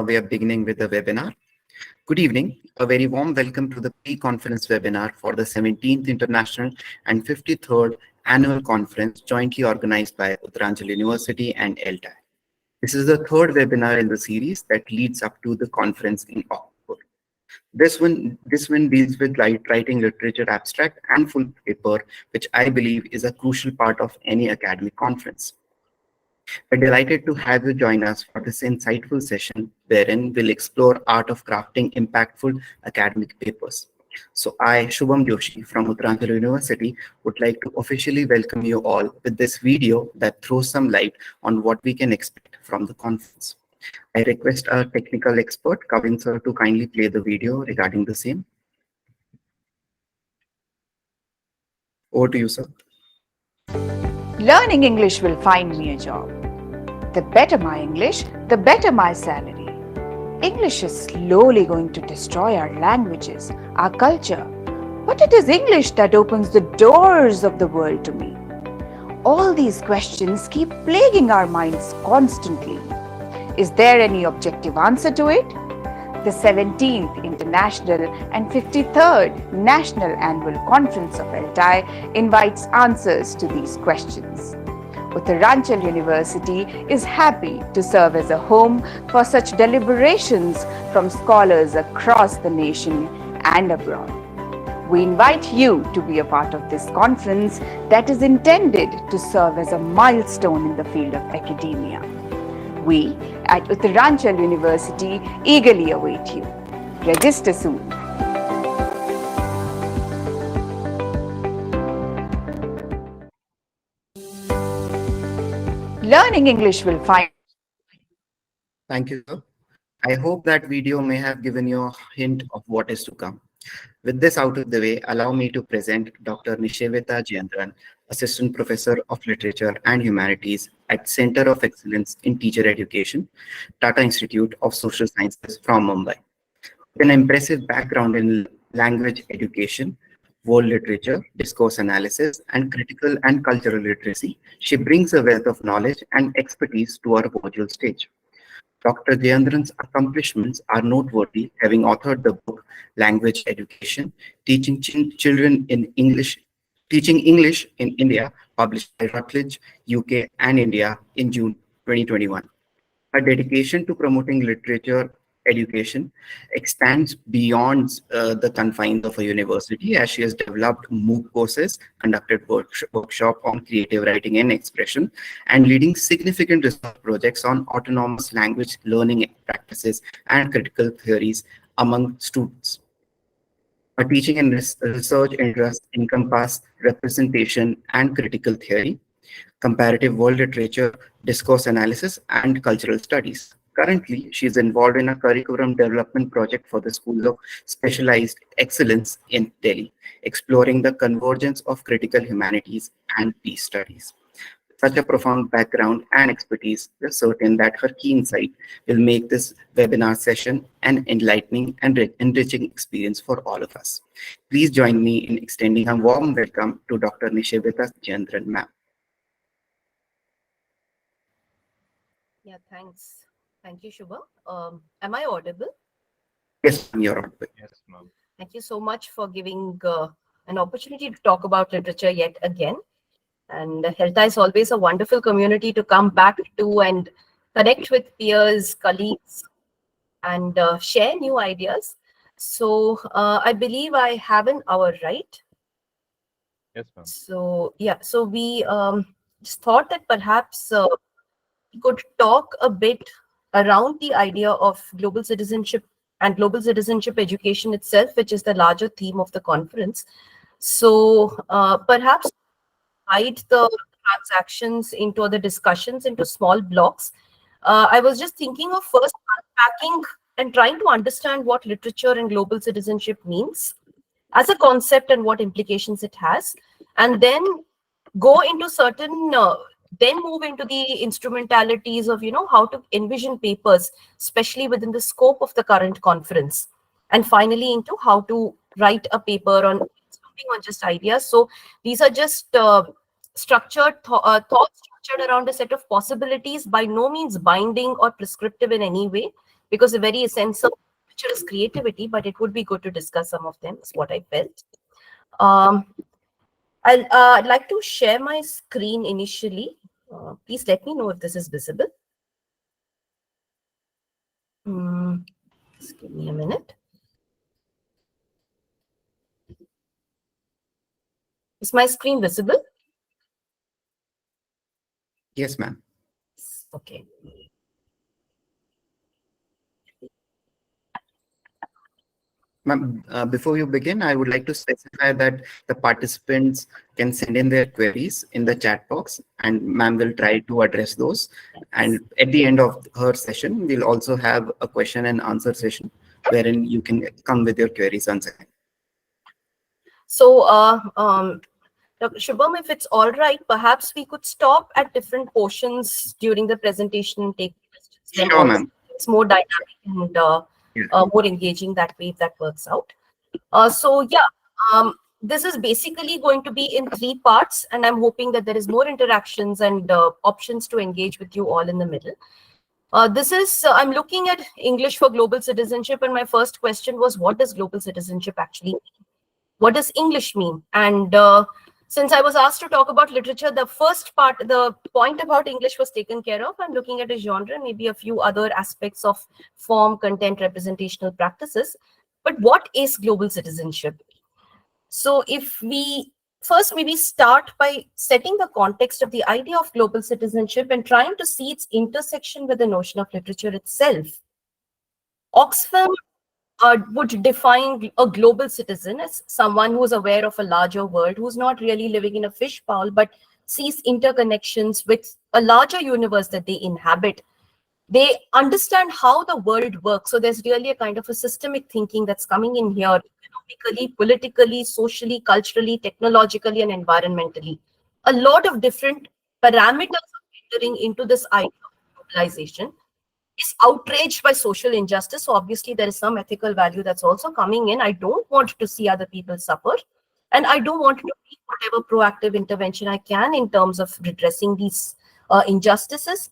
We are beginning with the webinar. Good evening. A very warm welcome to the pre-conference webinar for the 17th International and 53rd Annual Conference jointly organized by Uttranchal University and ELTAI. This is the third webinar in the series that leads up to the conference in October. This one deals with writing literature abstract and full paper, which I believe is a crucial part of any academic conference. We're delighted to have you join us for this insightful session, wherein we'll explore art of crafting impactful academic papers. So I, Shubham Joshi from Uttranchal University, would like to officially welcome you all with this video that throws some light on what we can expect from the conference. I request our technical expert, Kavin sir, to kindly play the video regarding the same. Over to you, sir. Learning English will find me a job. The better my English, the better my salary. English is slowly going to destroy our languages, our culture. But it is English that opens the doors of the world to me. All these questions keep plaguing our minds constantly. Is there any objective answer to it? The 17th International and 53rd National Annual Conference of ELTAI invites answers to these questions. Uttranchal University is happy to serve as a home for such deliberations from scholars across the nation and abroad. We invite you to be a part of this conference that is intended to serve as a milestone in the field of academia. We at Uttranchal University eagerly await you. Register soon. Learning English will find. Thank you, sir. I hope that video may have given you a hint of what is to come. With this out of the way, allow me to present Dr. Nishevita Jayendran, Assistant Professor of Literature and Humanities at Center of Excellence in Teacher Education, Tata Institute of Social Sciences from Mumbai. With an impressive background in language education, world literature, discourse analysis, and critical and cultural literacy, she brings a wealth of knowledge and expertise to our virtual stage. Dr. Jayendran's accomplishments are noteworthy, having authored the book Language Education, Teaching English in India, published by Routledge, UK and India in June 2021. Her dedication to promoting literature education extends beyond the confines of a university, as she has developed MOOC courses, conducted workshop on creative writing and expression, and leading significant research projects on autonomous language learning practices and critical theories among students. Her teaching and research interests encompass representation and critical theory, comparative world literature, discourse analysis, and cultural studies. Currently, she is involved in a curriculum development project for the School of Specialized Excellence in Delhi, exploring the convergence of critical humanities and peace studies. With such a profound background and expertise, we're certain that her key insight will make this webinar session an enlightening and enriching experience for all of us. Please join me in extending a warm welcome to Dr. Nishevita Jayendran, ma'am. Yeah, thanks. Thank you, Shubham. Am I audible? Yes, ma'am, you're audible. Yes, ma'am. Thank you so much for giving an opportunity to talk about literature yet again. And ELTAI is always a wonderful community to come back to and connect with peers, colleagues, and share new ideas. So I believe I have an hour, right? Yes, ma'am. So yeah, so we just thought that perhaps we could talk a bit around the idea of global citizenship and global citizenship education itself, which is the larger theme of the conference. So perhaps divide the transactions into the discussions into small blocks. I was just thinking of first unpacking and trying to understand what literature and global citizenship means as a concept and what implications it has, and then go into certain then move into the instrumentalities of how to envision papers, especially within the scope of the current conference, and finally into how to write a paper on something on just ideas. So these are just structured thoughts structured around a set of possibilities, by no means binding or prescriptive in any way, because the very essence of literature is creativity, but it would be good to discuss some of them, is what I felt. Um, I'd like to share my screen initially. Please let me know if this is visible. Just give me a minute. Is my screen visible? Yes, ma'am. Okay. Ma'am, before you begin, I would like to specify that the participants can send in their queries in the chat box, and ma'am will try to address those. And at the end of her session, we'll also have a question and answer session wherein you can come with your queries once again. So, Dr. Shubham, if it's all right, perhaps we could stop at different portions during the presentation and take questions. Then Sure, ma'am. it's more dynamic and Yeah. more engaging that way if that works out. So yeah, this is basically going to be in 3 parts, and I'm hoping that there is more interactions and options to engage with you all in the middle. This is, I'm looking at English for Global Citizenship, and my first question was, what does global citizenship actually mean? What does English mean? And since I was asked to talk about literature, the first part, the point about English was taken care of. I'm looking at a genre, maybe a few other aspects of form, content, representational practices. But what is global citizenship? So if we first maybe start by setting the context of the idea of global citizenship and trying to see its intersection with the notion of literature itself. Oxfam would define a global citizen as someone who is aware of a larger world, who's not really living in a fishbowl, but sees interconnections with a larger universe that they inhabit. They understand how the world works. So there's really a kind of a systemic thinking that's coming in here, economically, politically, socially, culturally, technologically, and environmentally. A lot of different parameters are entering into this idea of globalization. Is outraged by social injustice. So obviously there is some ethical value that's also coming in. I don't want to see other people suffer. And I do want to do whatever proactive intervention I can in terms of redressing these injustices,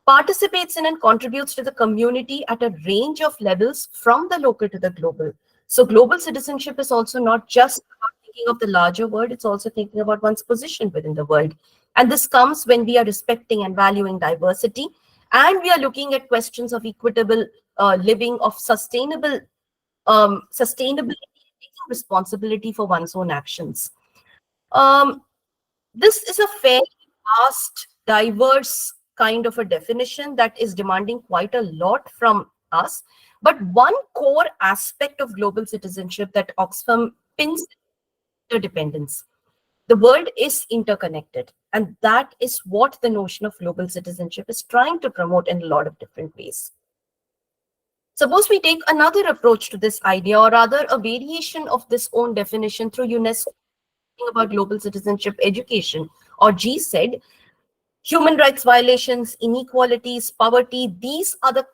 participates in and contributes to the community at a range of levels from the local to the global. So global citizenship is also not just about thinking of the larger world, it's also thinking about one's position within the world. And this comes when we are respecting and valuing diversity, and we are looking at questions of equitable living, of sustainable sustainability, taking responsibility for one's own actions. This is a fairly vast, diverse kind of a definition that is demanding quite a lot from us. But one core aspect of global citizenship that Oxfam pins interdependence. The world is interconnected, and that is what the notion of global citizenship is trying to promote in a lot of different ways. Suppose we take another approach to this idea, or rather a variation of this own definition through UNESCO about global citizenship education, or GCED. Human rights violations, inequalities, poverty, these are the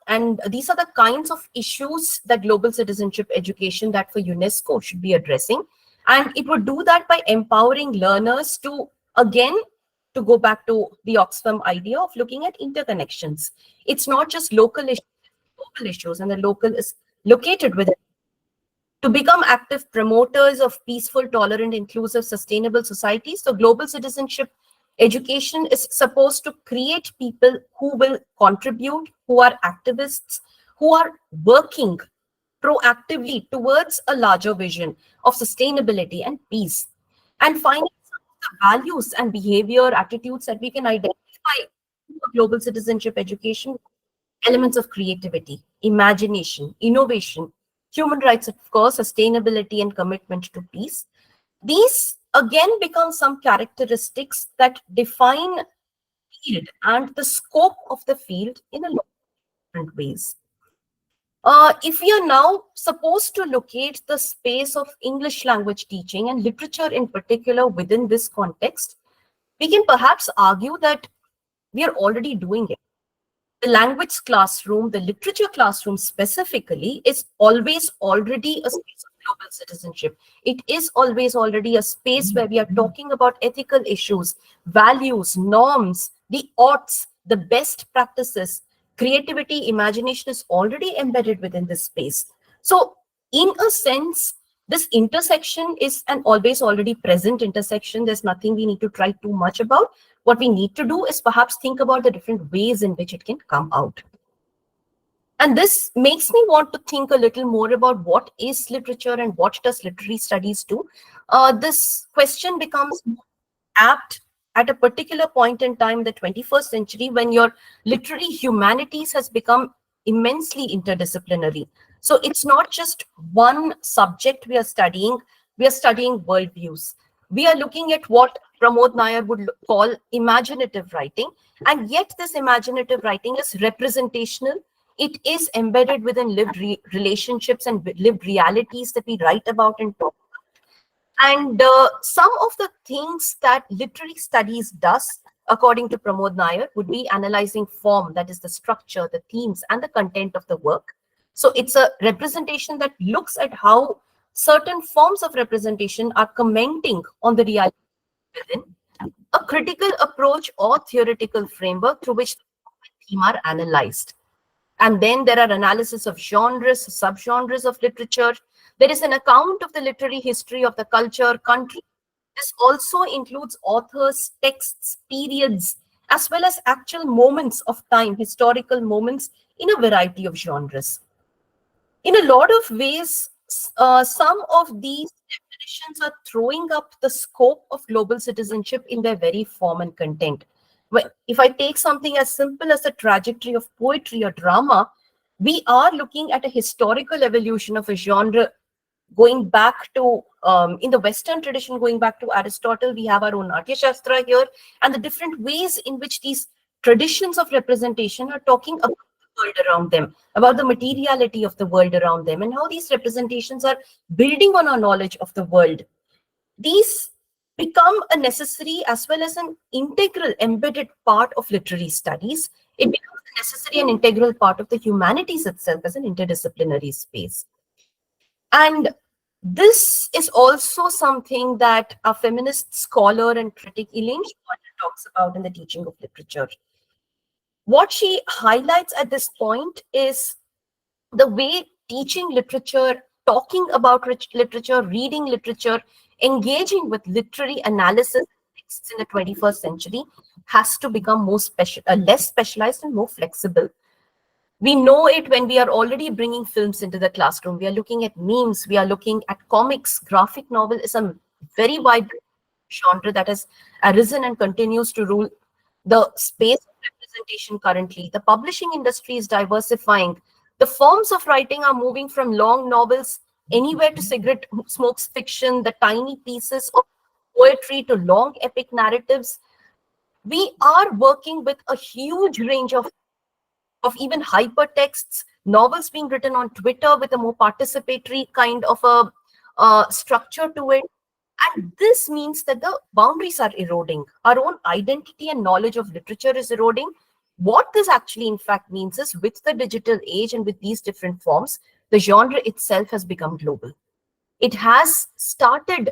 kinds of issues that global citizenship education that for UNESCO should be addressing. And it would do that by empowering learners to, again, to go back to the Oxfam idea of looking at interconnections. It's not just local issues, global issues, and the local is located within. To become active promoters of peaceful, tolerant, inclusive, sustainable societies, so global citizenship education is supposed to create people who will contribute, who are activists, who are working proactively towards a larger vision of sustainability and peace. And finding some of the values and behavior attitudes that we can identify in global citizenship education, elements of creativity, imagination, innovation, human rights, of course, sustainability, and commitment to peace. These again become some characteristics that define field and the scope of the field in a lot of different ways. If we are now supposed to locate the space of English language teaching and literature in particular within this context, we can perhaps argue that we are already doing it. The language classroom, the literature classroom specifically, is always already a space of global citizenship. It is always already a space where we are talking about ethical issues, values, norms, the oughts, the best practices, creativity, imagination is already embedded within this space. So in a sense, this intersection is an always already present intersection. There's nothing we need to try too much about. What we need to do is perhaps think about the different ways in which it can come out. And this makes me want to think a little more about what is literature and what does literary studies do. This question becomes apt at a particular point in time, the 21st century, when your literary humanities has become immensely interdisciplinary. So it's not just one subject we are studying worldviews. We are looking at what Pramod Nair would call imaginative writing, and yet this imaginative writing is representational. It is embedded within lived relationships and lived realities that we write about and talk. And some of the things that literary studies does, according to Pramod Nair, would be analyzing form, that is the structure, the themes, and the content of the work. So it's a representation that looks at how certain forms of representation are commenting on the reality within. A critical approach or theoretical framework through which the theme are analyzed. And then there are analysis of genres, subgenres of literature. There is an account of the literary history of the culture, country. This also includes authors, texts, periods, as well as actual moments of time, historical moments in a variety of genres. In a lot of ways, some of these definitions are throwing up the scope of global citizenship in their very form and content. If I take something as simple as the trajectory of poetry or drama, we are looking at a historical evolution of a genre going back to, in the Western tradition, going back to Aristotle. We have our own Natya Shastra here, and the different ways in which these traditions of representation are talking about the world around them, about the materiality of the world around them, and how these representations are building on our knowledge of the world. These become a necessary as well as an integral embedded part of literary studies. It becomes a necessary and integral part of the humanities itself as an interdisciplinary space. And this is also something that a feminist scholar and critic Elaine Schwartz talks about in the teaching of literature. What she highlights at this point is the way teaching literature, talking about literature, reading literature, engaging with literary analysis texts in the 21st century has to become more less specialized and more flexible. We know it when we are already bringing films into the classroom. We are looking at memes, we are looking at comics. Graphic novel is a very wide genre that has arisen and continues to rule the space of representation currently. The publishing industry is diversifying. The forms of writing are moving from long novels anywhere to cigarette smokes fiction, the tiny pieces of poetry to long epic narratives. We are working with a huge range of even hypertexts, novels being written on Twitter with a more participatory kind of a structure to it. And this means that the boundaries are eroding. Our own identity and knowledge of literature is eroding. What this actually, in fact, means is with the digital age and with these different forms, the genre itself has become global. It has started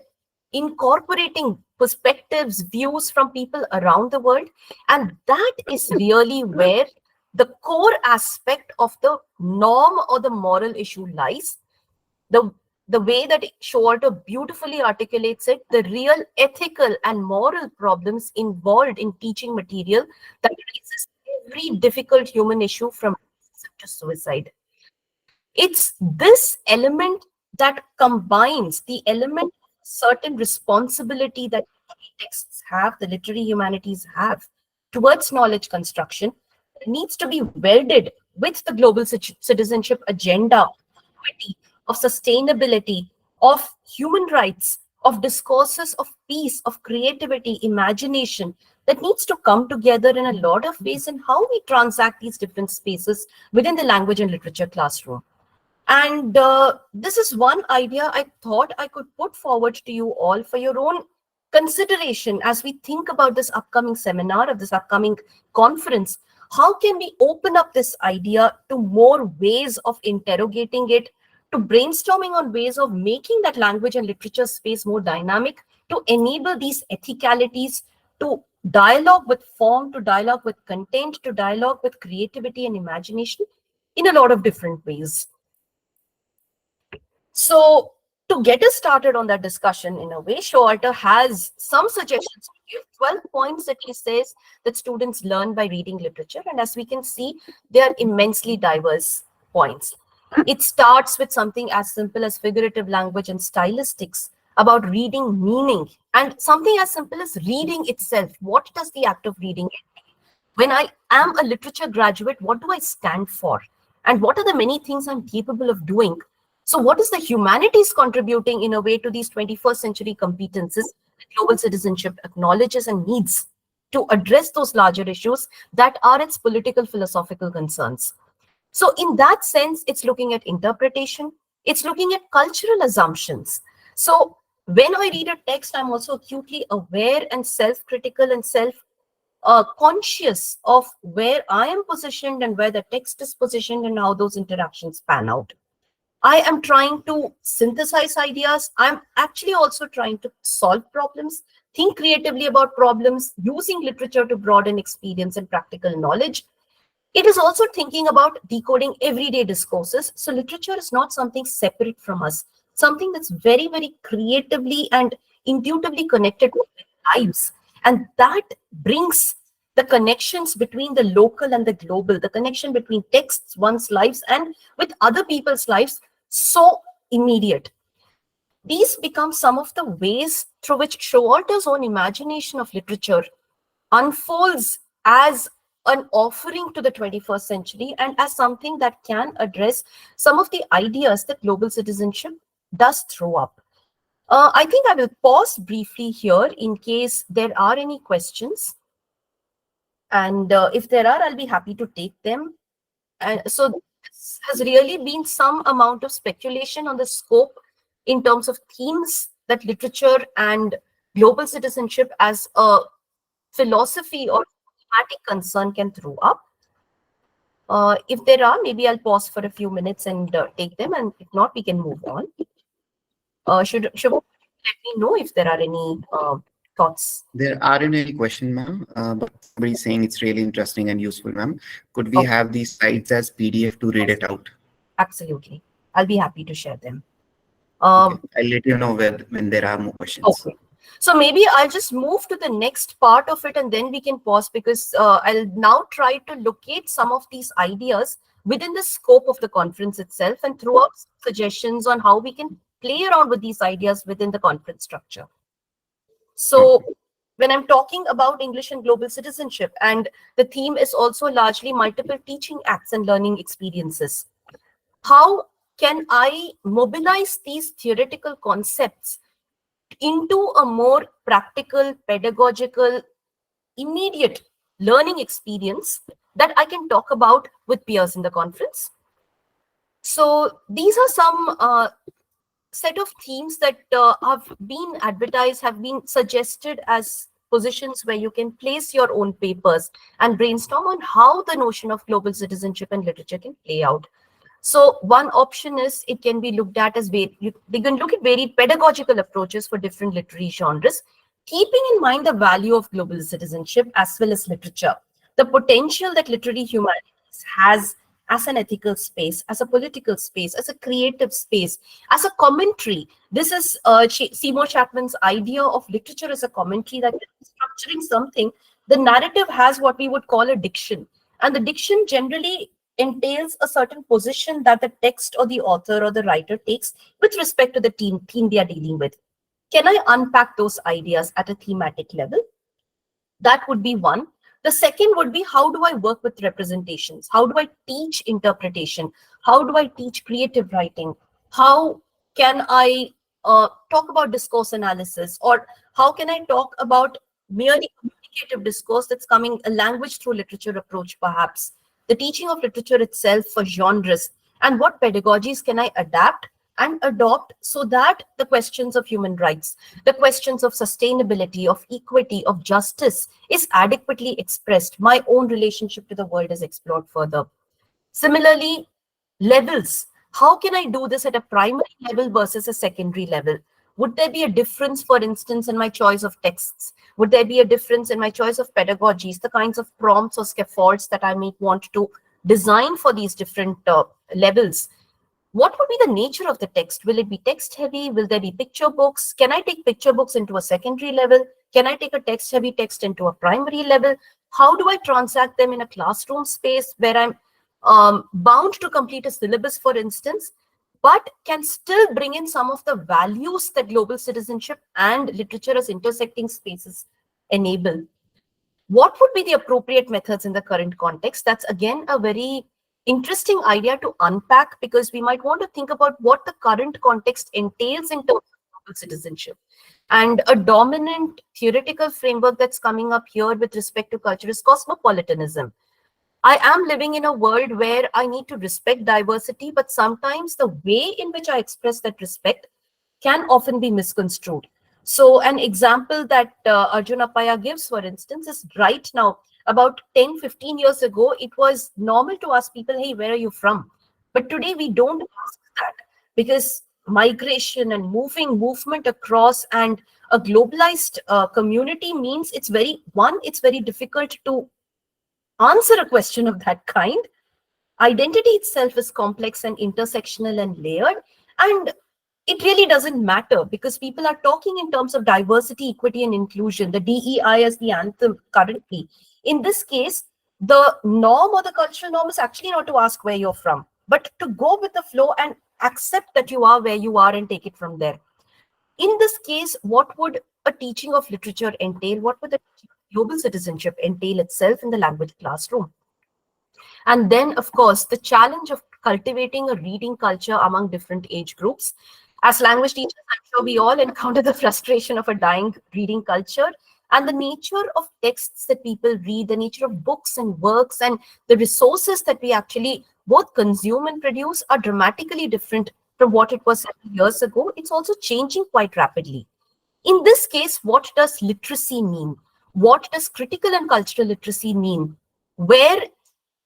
incorporating perspectives, views from people around the world. And that is really where the core aspect of the norm or the moral issue lies. The way that Shorter beautifully articulates it, the real ethical and moral problems involved in teaching material that raises every difficult human issue from racism to suicide. It's this element that combines the element of certain responsibility that texts have, the literary humanities have, towards knowledge construction, that needs to be welded with the global citizenship agenda, of sustainability, of human rights, of discourses of peace, of creativity, imagination, that needs to come together in a lot of ways in how we transact these different spaces within the language and literature classroom. And this is one idea I thought I could put forward to you all for your own consideration as we think about this upcoming seminar, of this upcoming conference. How can we open up this idea to more ways of interrogating it, to brainstorming on ways of making that language and literature space more dynamic, to enable these ethicalities to dialogue with form, to dialogue with content, to dialogue with creativity and imagination in a lot of different ways. So to get us started on that discussion in a way, Shorter has some suggestions to give, 12 points that he says that students learn by reading literature. And as we can see, they are immensely diverse points. It starts with something as simple as figurative language and stylistics, about reading meaning, and something as simple as reading itself. What does the act of reading entail? When I am a literature graduate, what do I stand for? And what are the many things I'm capable of doing? So what is the humanities contributing in a way to these 21st century competences that global citizenship acknowledges and needs to address those larger issues that are its political philosophical concerns? So in that sense, it's looking at interpretation, it's looking at cultural assumptions. So when I read a text, I'm also acutely aware and self-critical and conscious of where I am positioned and where the text is positioned and how those interactions pan out. I am trying to synthesize ideas. I'm actually also trying to solve problems, think creatively about problems, using literature to broaden experience and practical knowledge. It is also thinking about decoding everyday discourses. So literature is not something separate from us, something that's very, very creatively and intuitively connected with our lives. And that brings the connections between the local and the global, the connection between texts, one's lives, and with other people's lives, so immediate. These become some of the ways through which Showalter's own imagination of literature unfolds as an offering to the 21st century and as something that can address some of the ideas that global citizenship does throw up. I think I will pause briefly here in case there are any questions. And if there are, I'll be happy to take them. And so this has really been some amount of speculation on the scope in terms of themes that literature and global citizenship as a philosophy or thematic concern can throw up. If there are, maybe I'll pause for a few minutes and take them, and if not, we can move on. Should let me know if there are any thoughts. There aren't any question, ma'am, but somebody's saying it's really interesting and useful, ma'am. Could we Okay. have these slides as PDF to read it out? Absolutely, I'll be happy to share them. Okay. I'll let you know when there are more questions. Okay. So maybe I'll just move to the next part of it and then we can pause, because I'll now try to locate some of these ideas within the scope of the conference itself and throw out suggestions on how we can play around with these ideas within the conference structure. So when I'm talking about English and global citizenship, and the theme is also largely multiple teaching acts and learning experiences, how can I mobilize these theoretical concepts into a more practical, pedagogical, immediate learning experience that I can talk about with peers in the conference? So these are some set of themes that have been advertised, have been suggested as positions where you can place your own papers and brainstorm on how the notion of global citizenship and literature can play out. So one option is it can be looked at as they can look at varied pedagogical approaches for different literary genres, keeping in mind the value of global citizenship as well as literature, the potential that literary humanities has as an ethical space, as a political space, as a creative space, as a commentary. This is Seymour Chapman's idea of literature as a commentary, that structuring something. The narrative has what we would call a diction, and the diction generally entails a certain position that the text or the author or the writer takes with respect to the theme they are dealing with. Can I unpack those ideas at a thematic level? That would be one. The second would be, how do I work with representations? How do I teach interpretation? How do I teach creative writing? How can I talk about discourse analysis? Or how can I talk about merely communicative discourse that's coming, a language through literature approach perhaps? The teaching of literature itself for genres, and what pedagogies can I adapt and adopt so that the questions of human rights, the questions of sustainability, of equity, of justice is adequately expressed. My own relationship to the world is explored further. Similarly, levels. How can I do this at a primary level versus a secondary level? Would there be a difference, for instance, in my choice of texts? Would there be a difference in my choice of pedagogies, the kinds of prompts or scaffolds that I may want to design for these different levels? What would be the nature of the text? Will it be text heavy? Will there be picture books? Can I take picture books into a secondary level? Can I take a text heavy text into a primary level? How do I transact them in a classroom space where I'm bound to complete a syllabus, for instance, but can still bring in some of the values that global citizenship and literature as intersecting spaces enable? What would be the appropriate methods in the current context? That's again a very interesting idea to unpack, because we might want to think about what the current context entails in terms of global citizenship. And a dominant theoretical framework that's coming up here with respect to culture is cosmopolitanism. I am living in a world where I need to respect diversity, but sometimes the way in which I express that respect can often be misconstrued. So an example that Arjun Appaya gives, for instance, is right now, about 10, 15 years ago, it was normal to ask people, hey, where are you from? But today we don't ask that, because migration and movement across and a globalized community means it's very difficult to answer a question of that kind. Identity itself is complex and intersectional and layered, and it really doesn't matter, because people are talking in terms of diversity, equity, and inclusion, the DEI as the anthem currently. In this case, the norm or the cultural norm is actually not to ask where you're from, but to go with the flow and accept that you are where you are and take it from there. In this case, what would a teaching of literature entail? What would the teaching of global citizenship entail itself in the language classroom? And then, of course, the challenge of cultivating a reading culture among different age groups. As language teachers, I'm sure we all encounter the frustration of a dying reading culture. And the nature of texts that people read, the nature of books and works, and the resources that we actually both consume and produce are dramatically different from what it was several years ago. It's also changing quite rapidly. In this case, what does literacy mean? What does critical and cultural literacy mean? Where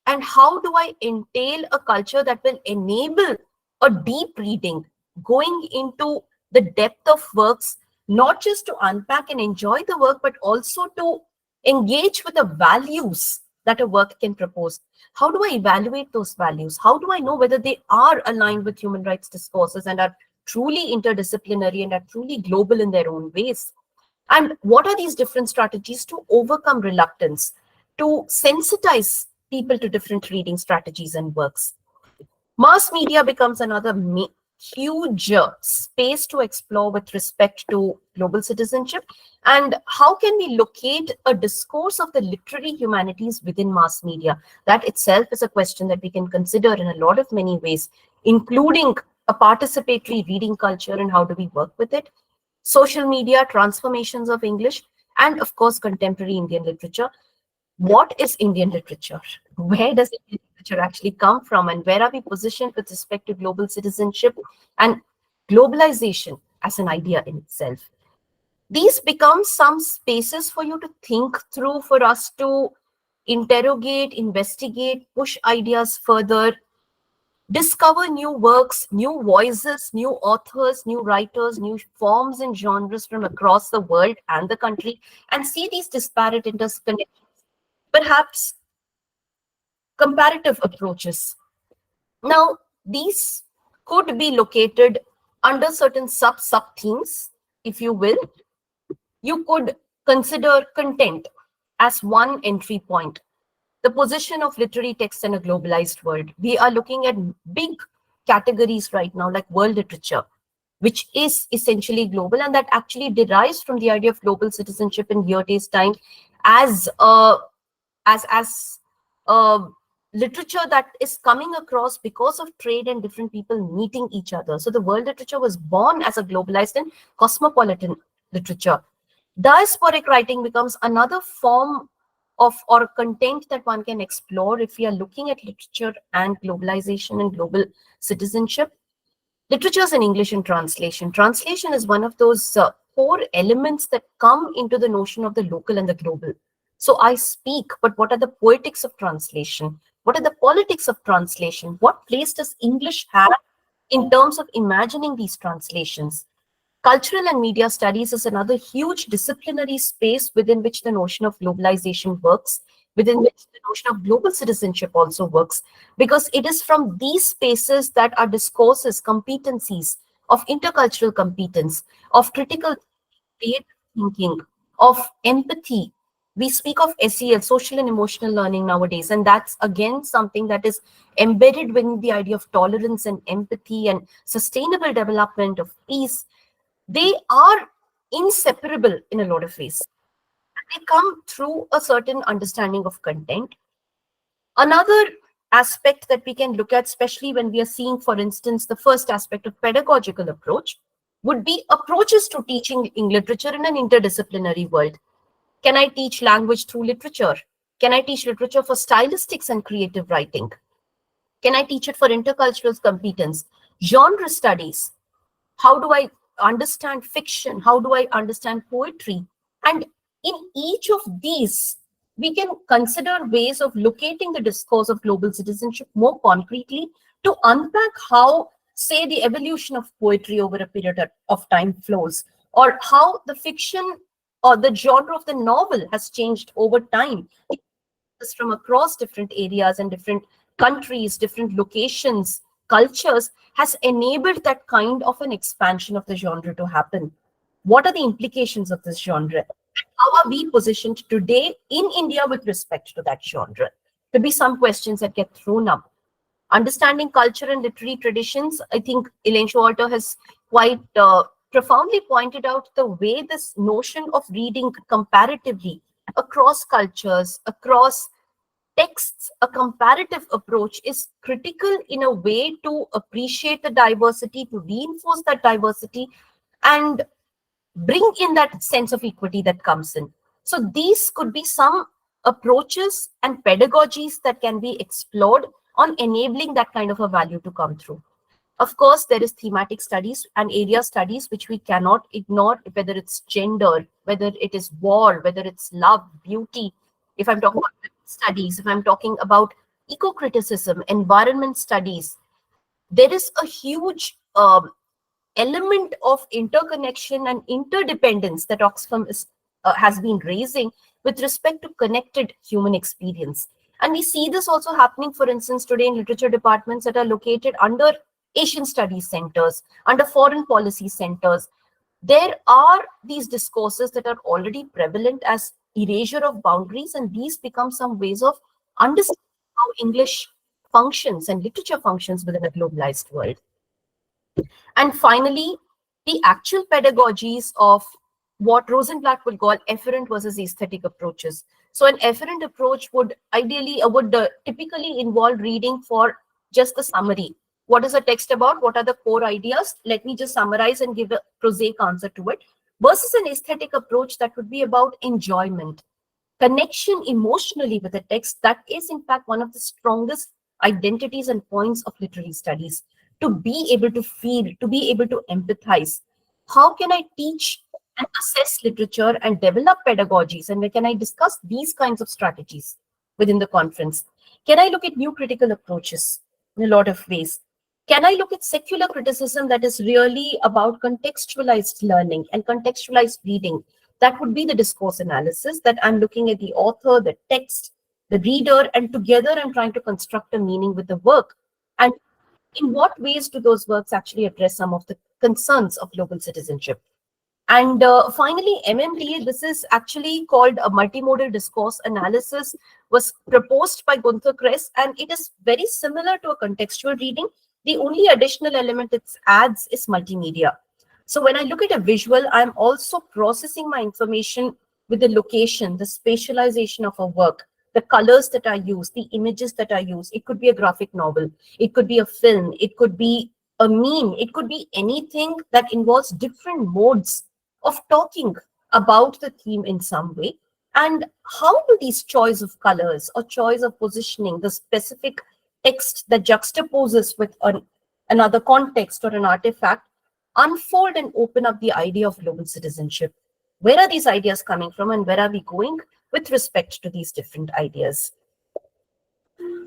and how do I entail a culture that will enable a deep reading, going into the depth of works, not just to unpack and enjoy the work, but also to engage with the values that a work can propose? How do I evaluate those values? How do I know whether they are aligned with human rights discourses and are truly interdisciplinary and are truly global in their own ways? And what are these different strategies to overcome reluctance, to sensitize people to different reading strategies and works? Mass media becomes another huge space to explore with respect to global citizenship. And how can we locate a discourse of the literary humanities within mass media? That itself is a question that we can consider in a lot of many ways, including a participatory reading culture and how do we work with it, social media, transformations of English, and of course, contemporary Indian literature. What is Indian literature? Where does Indian literature actually come from? And where are we positioned with respect to global citizenship and globalization as an idea in itself? These become some spaces for you to think through, for us to interrogate, investigate, push ideas further, discover new works, new voices, new authors, new writers, new forms and genres from across the world and the country, and see these disparate interconnections, perhaps comparative approaches. Now, these could be located under certain sub themes, if you will. You could consider content as one entry point, the position of literary texts in a globalized world. We are looking at big categories right now, like world literature, which is essentially global, and that actually derives from the idea of global citizenship in Goethe's time as as literature that is coming across because of trade and different people meeting each other. So the world literature was born as a globalized and cosmopolitan literature. Diasporic writing becomes another form of or content that one can explore if we are looking at literature and globalization and global citizenship. Literatures in English and translation. Translation is one of those core elements that come into the notion of the local and the global. So I speak, but what are the poetics of translation? What are the politics of translation? What place does English have in terms of imagining these translations? Cultural and media studies is another huge disciplinary space within which the notion of globalization works, within which the notion of global citizenship also works, because it is from these spaces that our discourses, competencies of intercultural competence, of critical creative thinking, of empathy. We speak of SEL, social and emotional learning nowadays, and that's again something that is embedded within the idea of tolerance and empathy and sustainable development of peace. They are inseparable in a lot of ways. They come through a certain understanding of content. Another aspect that we can look at, especially when we are seeing, for instance, the first aspect of pedagogical approach, would be approaches to teaching in literature in an interdisciplinary world. Can I teach language through literature? Can I teach literature for stylistics and creative writing? Can I teach it for intercultural competence? Genre studies. How do I understand fiction? How do I understand poetry? And in each of these, we can consider ways of locating the discourse of global citizenship more concretely to unpack how, say, the evolution of poetry over a period of time flows, or how the fiction or the genre of the novel has changed over time from across different areas and different countries, different locations, cultures, has enabled that kind of an expansion of the genre to happen. What are the implications of this genre? How are we positioned today in India with respect to that genre? Could be some questions that get thrown up. Understanding culture and literary traditions, I think Elaine Showalter has quite profoundly pointed out the way this notion of reading comparatively across cultures, across texts, a comparative approach is critical in a way to appreciate the diversity, to reinforce that diversity, and bring in that sense of equity that comes in. So these could be some approaches and pedagogies that can be explored on enabling that kind of a value to come through. Of course, there is thematic studies and area studies which we cannot ignore, whether it's gender, whether it is war, whether it's love, beauty. If I'm talking about studies, if I'm talking about eco-criticism, environment studies, there is a huge element of interconnection and interdependence that Oxfam has been raising with respect to connected human experience. And we see this also happening, for instance, today in literature departments that are located under Asian studies centers, under foreign policy centers. There are these discourses that are already prevalent as erasure of boundaries, and these become some ways of understanding how English functions and literature functions within a globalized world. And finally, the actual pedagogies of what Rosenblatt would call efferent versus aesthetic approaches. So an efferent approach would ideally, typically involve reading for just the summary. What is a text about? What are the core ideas? Let me just summarize and give a prosaic answer to it. Versus an aesthetic approach that would be about enjoyment, connection emotionally with the text. That is, in fact, one of the strongest identities and points of literary studies. To be able to feel, to be able to empathize. How can I teach and assess literature and develop pedagogies? And where can I discuss these kinds of strategies within the conference? Can I look at new critical approaches in a lot of ways? Can I look at secular criticism that is really about contextualized learning and contextualized reading? That would be the discourse analysis, that I'm looking at the author, the text, the reader, and together I'm trying to construct a meaning with the work. And in what ways do those works actually address some of the concerns of global citizenship? And finally, MMDA, this is actually called a multimodal discourse analysis, was proposed by Gunther Kress, and it is very similar to a contextual reading. The only additional element it adds is multimedia. So when I look at a visual, I'm also processing my information with the location, the spatialization of a work, the colors that I use, the images that I use. It could be a graphic novel, it could be a film, it could be a meme, it could be anything that involves different modes of talking about the theme in some way. And how do these choice of colors or choice of positioning, the specific text that juxtaposes with another context or an artifact, unfold and open up the idea of global citizenship? Where are these ideas coming from and where are we going with respect to these different ideas?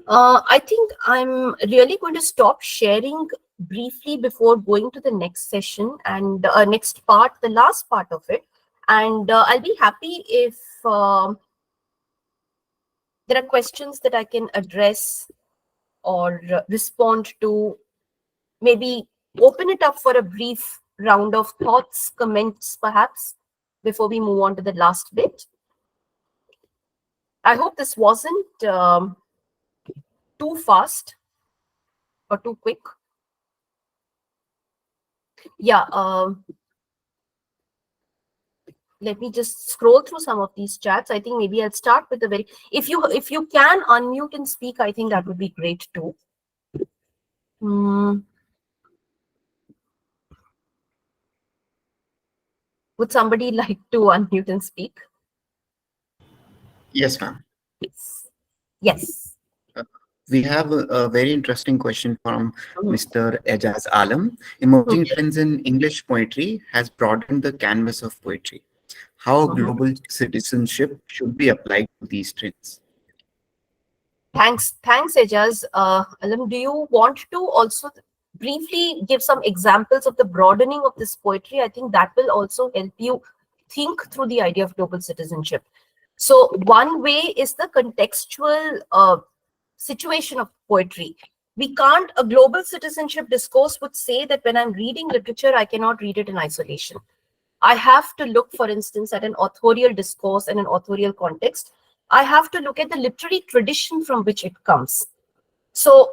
I think I'm really going to stop sharing briefly before going to the next session and next part, the last part of it. And I'll be happy if there are questions that I can address or respond to, maybe open it up for a brief round of thoughts, comments, perhaps, before we move on to the last bit. I hope this wasn't too fast or too quick. Yeah, let me just scroll through some of these chats. I think maybe I'll start with the very, if you can unmute and speak, I think that would be great too. Would somebody like to unmute and speak? Yes, ma'am. Yes. We have a very interesting question from Mr. Ejaz Alam. Emerging trends in English poetry has broadened the canvas of poetry. How global citizenship should be applied to these trends? Thanks, Ejaz. Alam, do you want to also briefly give some examples of the broadening of this poetry? I think that will also help you think through the idea of global citizenship. So one way is the contextual situation of poetry. We can't, a global citizenship discourse would say that when I'm reading literature, I cannot read it in isolation. I have to look, for instance, at an authorial discourse and an authorial context. I have to look at the literary tradition from which it comes. So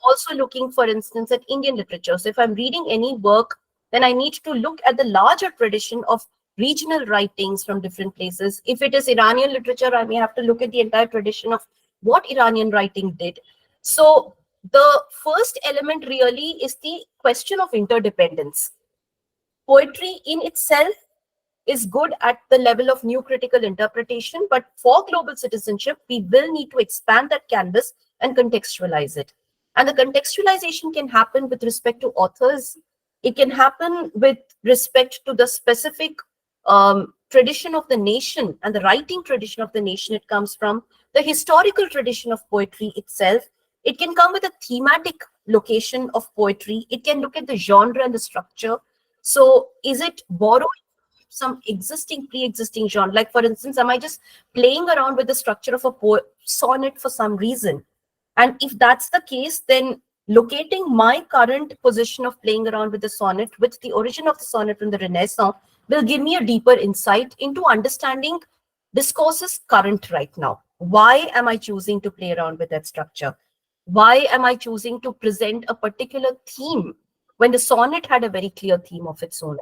also looking, for instance, at Indian literature. So if I'm reading any work, then I need to look at the larger tradition of regional writings from different places. If it is Iranian literature, I may have to look at the entire tradition of what Iranian writing did. So the first element really is the question of interdependence. Poetry in itself is good at the level of new critical interpretation, but for global citizenship, we will need to expand that canvas and contextualize it. And the contextualization can happen with respect to authors. It can happen with respect to the specific tradition of the nation and the writing tradition of the nation it comes from, the historical tradition of poetry itself. It can come with a thematic location of poetry. It can look at the genre and the structure. So is it borrowing some existing, pre-existing genre? Like, for instance, am I just playing around with the structure of a sonnet for some reason? And if that's the case, then locating my current position of playing around with the sonnet with the origin of the sonnet from the Renaissance will give me a deeper insight into understanding discourses current right now. Why am I choosing to play around with that structure? Why am I choosing to present a particular theme when the sonnet had a very clear theme of its own?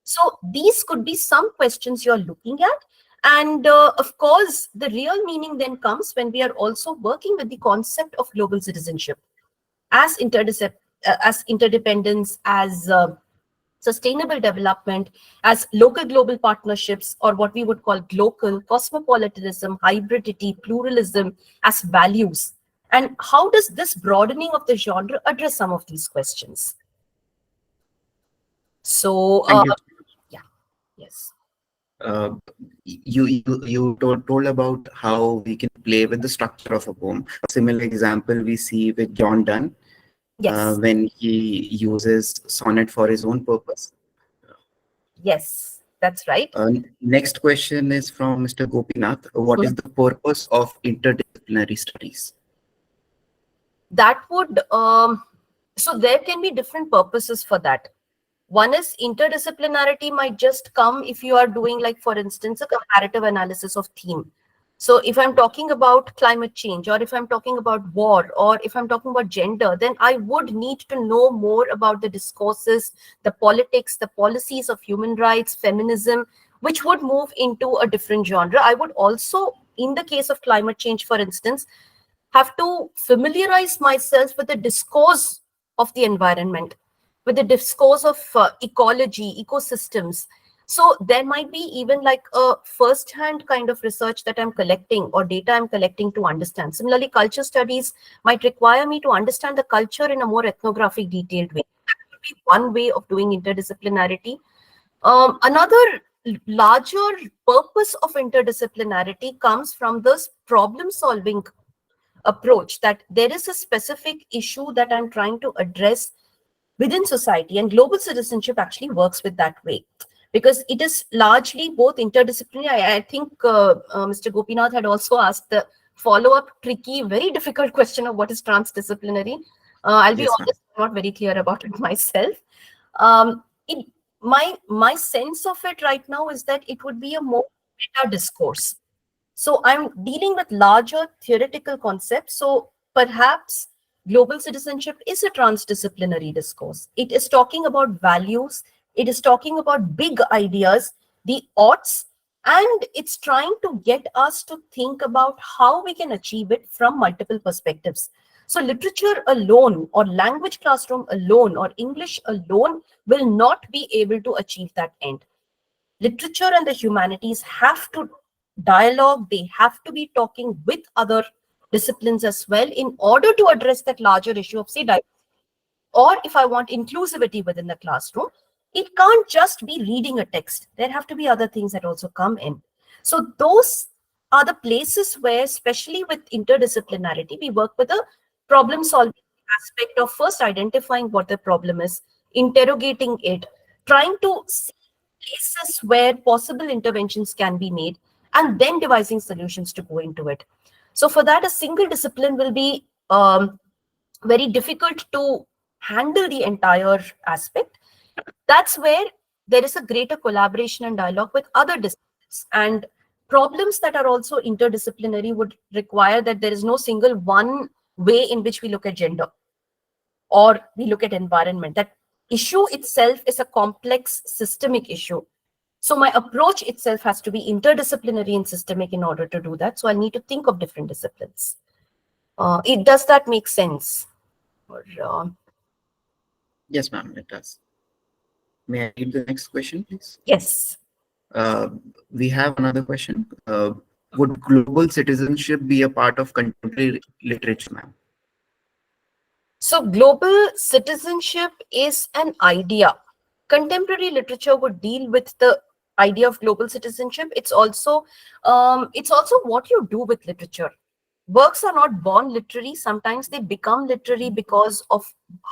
So these could be some questions you're looking at. And of course, the real meaning then comes when we are also working with the concept of global citizenship as as interdependence, as sustainable development, as local global partnerships, or what we would call global cosmopolitanism, hybridity, pluralism as values. And how does this broadening of the genre address some of these questions? So, Thank you. yeah, yes. You told about how we can play with the structure of a poem. A similar example we see with John Donne, Yes. when he uses sonnet for his own purpose. Yes, that's right. Next question is from Mr. Gopinath. What is the purpose of interdisciplinary studies? That would, so there can be different purposes for that. One is interdisciplinarity might just come if you are doing, like, for instance, a comparative analysis of theme. So if I'm talking about climate change, or if I'm talking about war, or if I'm talking about gender, then I would need to know more about the discourses, the politics, the policies of human rights, feminism, which would move into a different genre. I would also, in the case of climate change, for instance, have to familiarize myself with the discourse of the environment, with the discourse of ecology, ecosystems. So there might be even like a first-hand kind of research that I'm collecting or data I'm collecting to understand. Similarly, culture studies might require me to understand the culture in a more ethnographic, detailed way. That would be one way of doing interdisciplinarity. Another larger purpose of interdisciplinarity comes from this problem-solving approach, that there is a specific issue that I'm trying to address within society, and global citizenship actually works with that way because it is largely both interdisciplinary. I think Mr. Gopinath had also asked the follow-up tricky, very difficult question of what is transdisciplinary. I'll be Yes, ma'am. honest, I'm not very clear about it myself. It, my sense of it right now is that it would be a more meta discourse. So I'm dealing with larger theoretical concepts. So perhaps global citizenship is a transdisciplinary discourse. It is talking about values, it is talking about big ideas, the oughts, and it's trying to get us to think about how we can achieve it from multiple perspectives. So literature alone or language classroom alone or English alone will not be able to achieve that end. Literature and the humanities have to dialogue, they have to be talking with other disciplines as well in order to address that larger issue of, say, diversity. Or if I want inclusivity within the classroom, it can't just be reading a text. There have to be other things that also come in. So those are the places where, especially with interdisciplinarity, we work with a problem solving aspect of first identifying what the problem is, interrogating it, trying to see places where possible interventions can be made, and then devising solutions to go into it. So for that, a single discipline will be very difficult to handle the entire aspect. That's where there is a greater collaboration and dialogue with other disciplines. And problems that are also interdisciplinary would require that there is no single one way in which we look at gender or we look at environment. That issue itself is a complex systemic issue. So my approach itself has to be interdisciplinary and systemic in order to do that. So I need to think of different disciplines. Does that make sense? Or, Yes, ma'am, it does. May I read the next question, please? yes. Uh, we have another question. Would global citizenship be a part of contemporary literature, ma'am? So global citizenship is an idea. Contemporary literature would deal with the idea of global citizenship. It's also what you do with literature. Works are not born literary. Sometimes they become literary because of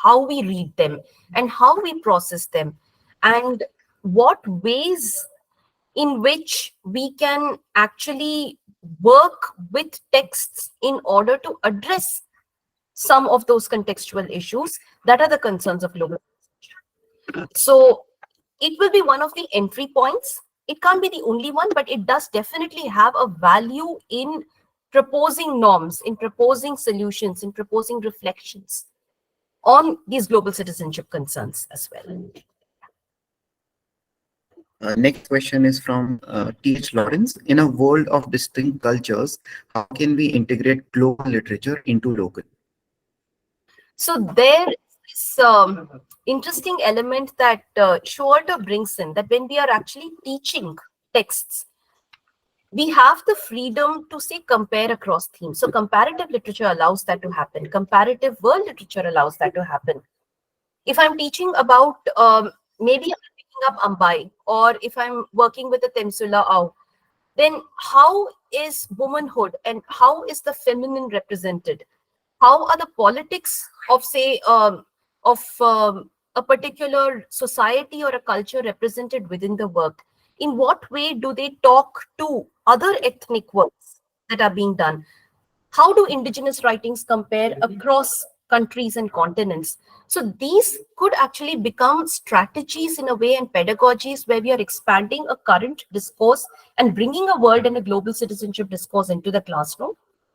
how we read them and how we process them, and what ways in which we can actually work with texts in order to address some of those contextual issues that are the concerns of global citizenship. So it will be one of the entry points. It can't be the only one, but it does definitely have a value in proposing norms, in proposing solutions, in proposing reflections on these global citizenship concerns as well. Next question is from T.H. Lawrence. In a world of distinct cultures, how can we integrate global literature into local? So there is this interesting element that Shorter brings in, that when we are actually teaching texts, we have the freedom to say compare across themes. So comparative literature allows that to happen. Comparative world literature allows that to happen. If I'm teaching about, maybe I'm picking up Ambai, or if I'm working with the Temsula Au, then how is womanhood and how is the feminine represented? How are the politics of, say, a particular society or a culture represented within the work? In what way do they talk to other ethnic works that are being done? How do indigenous writings compare across countries and continents? So these could actually become strategies in a way and pedagogies where we are expanding a current discourse and bringing a world and a global citizenship discourse into the classroom.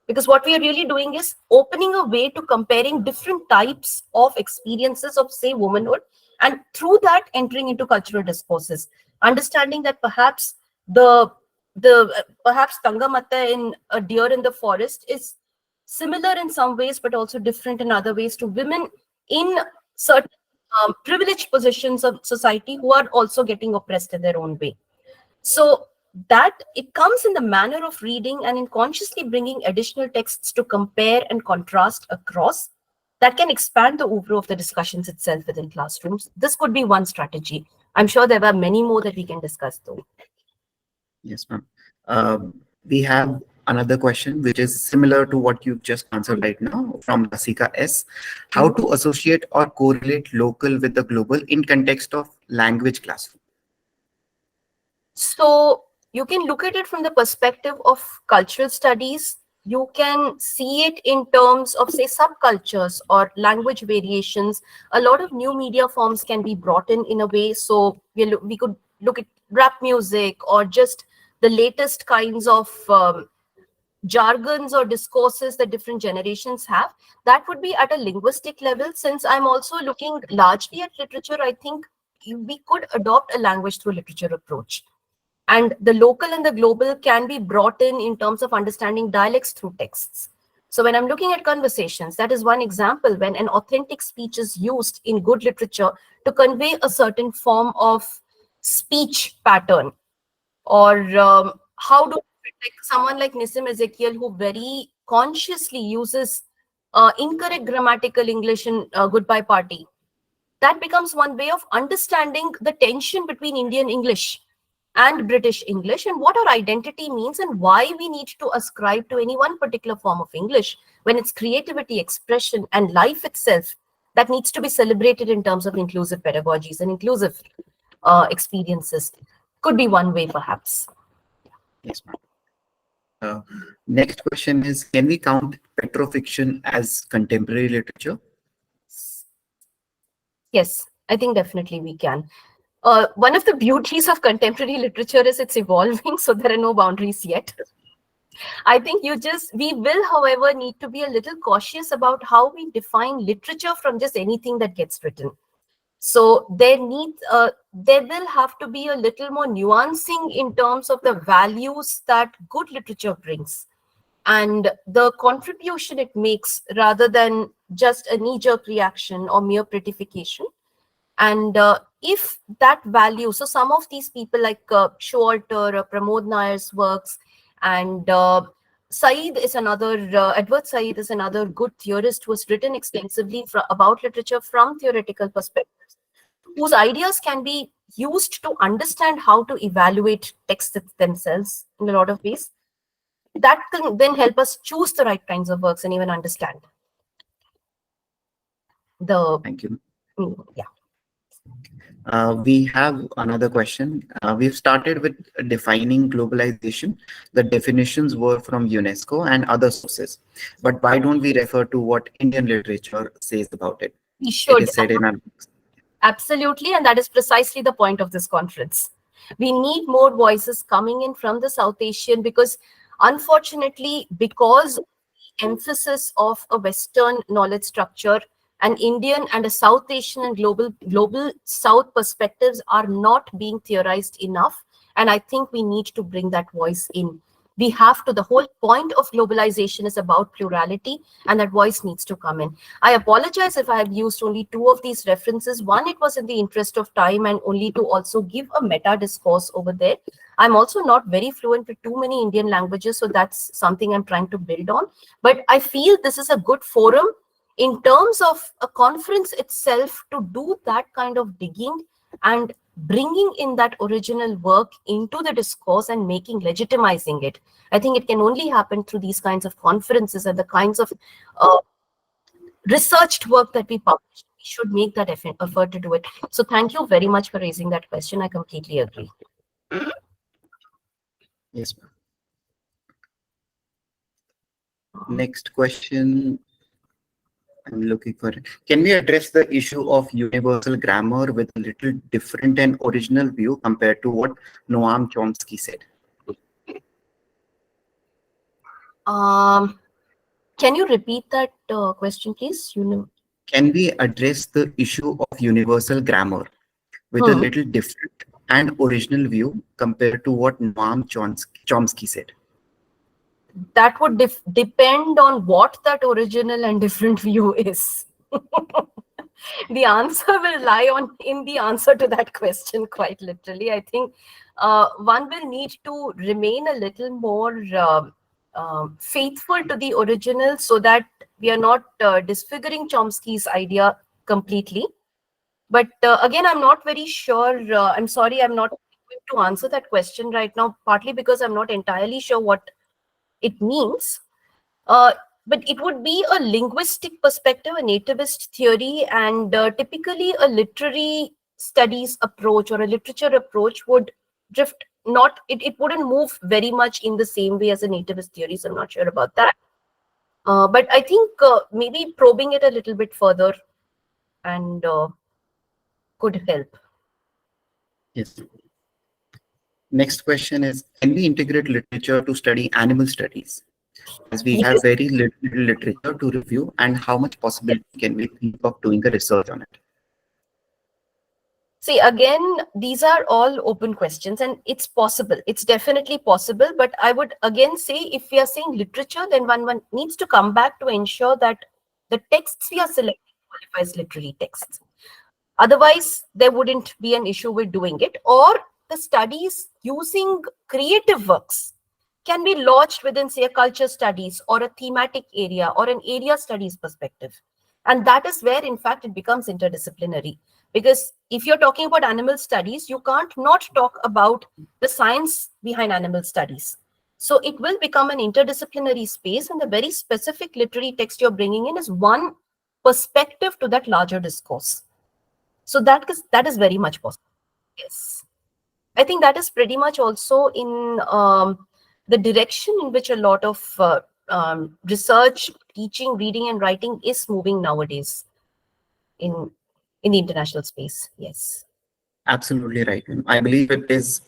Because what we are really doing is opening a way to comparing different types of experiences of, say, womanhood, and through that entering into cultural discourses, understanding that perhaps perhaps Tangamatta in A Deer in the Forest is similar in some ways, but also different in other ways to women in certain privileged positions of society who are also getting oppressed in their own way. So that it comes in the manner of reading and in consciously bringing additional texts to compare and contrast across, that can expand the oeuvre of the discussions itself within classrooms. This could be one strategy. I'm sure there are many more that we can discuss though. Yes, ma'am. We have another question, which is similar to what you've just answered right now from Lasika S. How Mhm. to associate or correlate local with the global in context of language classroom? So you can look at it from the perspective of cultural studies. You can see it in terms of, say, subcultures or language variations. A lot of new media forms can be brought in a way. So we could look at rap music or just the latest kinds of jargons or discourses that different generations have. That would be at a linguistic level. Since I'm also looking largely at literature, I think we could adopt a language through literature approach, and the local and the global can be brought in terms of understanding dialects through texts. So when I'm looking at conversations, that is one example when an authentic speech is used in good literature to convey a certain form of speech pattern. Or how do, like someone like Nissim Ezekiel, who very consciously uses incorrect grammatical English in Goodbye Party, that becomes one way of understanding the tension between Indian English and British English, and what our identity means, and why we need to ascribe to any one particular form of English when it's creativity, expression, and life itself that needs to be celebrated in terms of inclusive pedagogies and inclusive experiences. Could be one way, perhaps. Yes, ma'am. Uh, Next question is, can we count petrofiction as contemporary literature? Yes, I think definitely we can. One of the beauties of contemporary literature is it's evolving, so there are no boundaries yet. I think we will, however, need to be a little cautious about how we define literature from just anything that gets written. So there will have to be a little more nuancing in terms of the values that good literature brings and the contribution it makes, rather than just a knee-jerk reaction or mere prettification. And if that value, so some of these people like Showalter or Pramod Nair's works, and Edward Said is another good theorist who has written extensively about literature from theoretical perspectives, whose ideas can be used to understand how to evaluate texts themselves in a lot of ways. That can then help us choose the right kinds of works and even understand the, Thank you. yeah. We have another question. We've started with defining globalization. The definitions were from UNESCO and other sources. But why don't we refer to what Indian literature says about it? We It should. is said in our books. Absolutely, and that is precisely the point of this conference. We need more voices coming in from the South Asian, because unfortunately, because emphasis of a Western knowledge structure, an Indian and a South Asian and global South perspectives are not being theorized enough. And I think we need to bring that voice in. We have to, the whole point of globalization is about plurality, and that voice needs to come in. I apologize if I have used only two of these references. One, it was in the interest of time and only to also give a meta discourse over there. I'm also not very fluent with too many Indian languages, so that's something I'm trying to build on. But I feel this is a good forum in terms of a conference itself to do that kind of digging and bringing in that original work into the discourse and legitimizing it. I think it can only happen through these kinds of conferences and the kinds of uh, researched work that we publish. We should make that effort to do it. So thank you very much for raising that question. I completely agree. Yes, ma'am. Next question. I'm looking for it. Can we address the issue of universal grammar with a little different and original view compared to what Noam Chomsky said? Can you repeat that question, please? Can we address the issue of universal grammar with a Hmm. little different and original view compared to what Noam Chomsky said? That would depend on what that original and different view is. The answer will lie in the answer to that question, quite literally. I think one will need to remain a little more faithful to the original, so that we are not disfiguring Chomsky's idea completely. But again, I'm not very sure. I'm sorry, I'm not going to answer that question right now, partly because I'm not entirely sure what it means. Uh, but it would be a linguistic perspective, a nativist theory, and typically a literary studies approach or a literature approach would drift not, it wouldn't move very much in the same way as a nativist theory, so I'm not sure about that. But I think maybe probing it a little bit further and could help. Yes. Next question is, can we integrate literature to study animal studies? As we have Yes. very little literature to review, and how much possibility can we think of doing a research on it? See, again, these are all open questions, and it's possible. It's definitely possible. But I would again say, if we are saying literature, then one needs to come back to ensure that the texts we are selecting qualify as literary texts. Otherwise, there wouldn't be an issue with doing it. Or the studies using creative works can be lodged within, say, a culture studies or a thematic area or an area studies perspective. And that is where, in fact, it becomes interdisciplinary. Because if you're talking about animal studies, you can't not talk about the science behind animal studies. So it will become an interdisciplinary space, and the very specific literary text you're bringing in is one perspective to that larger discourse. So that is very much possible. Yes. I think that is pretty much also in the direction in which a lot of research, teaching, reading, and writing is moving nowadays in the international space. Yes. Absolutely right. I believe it is.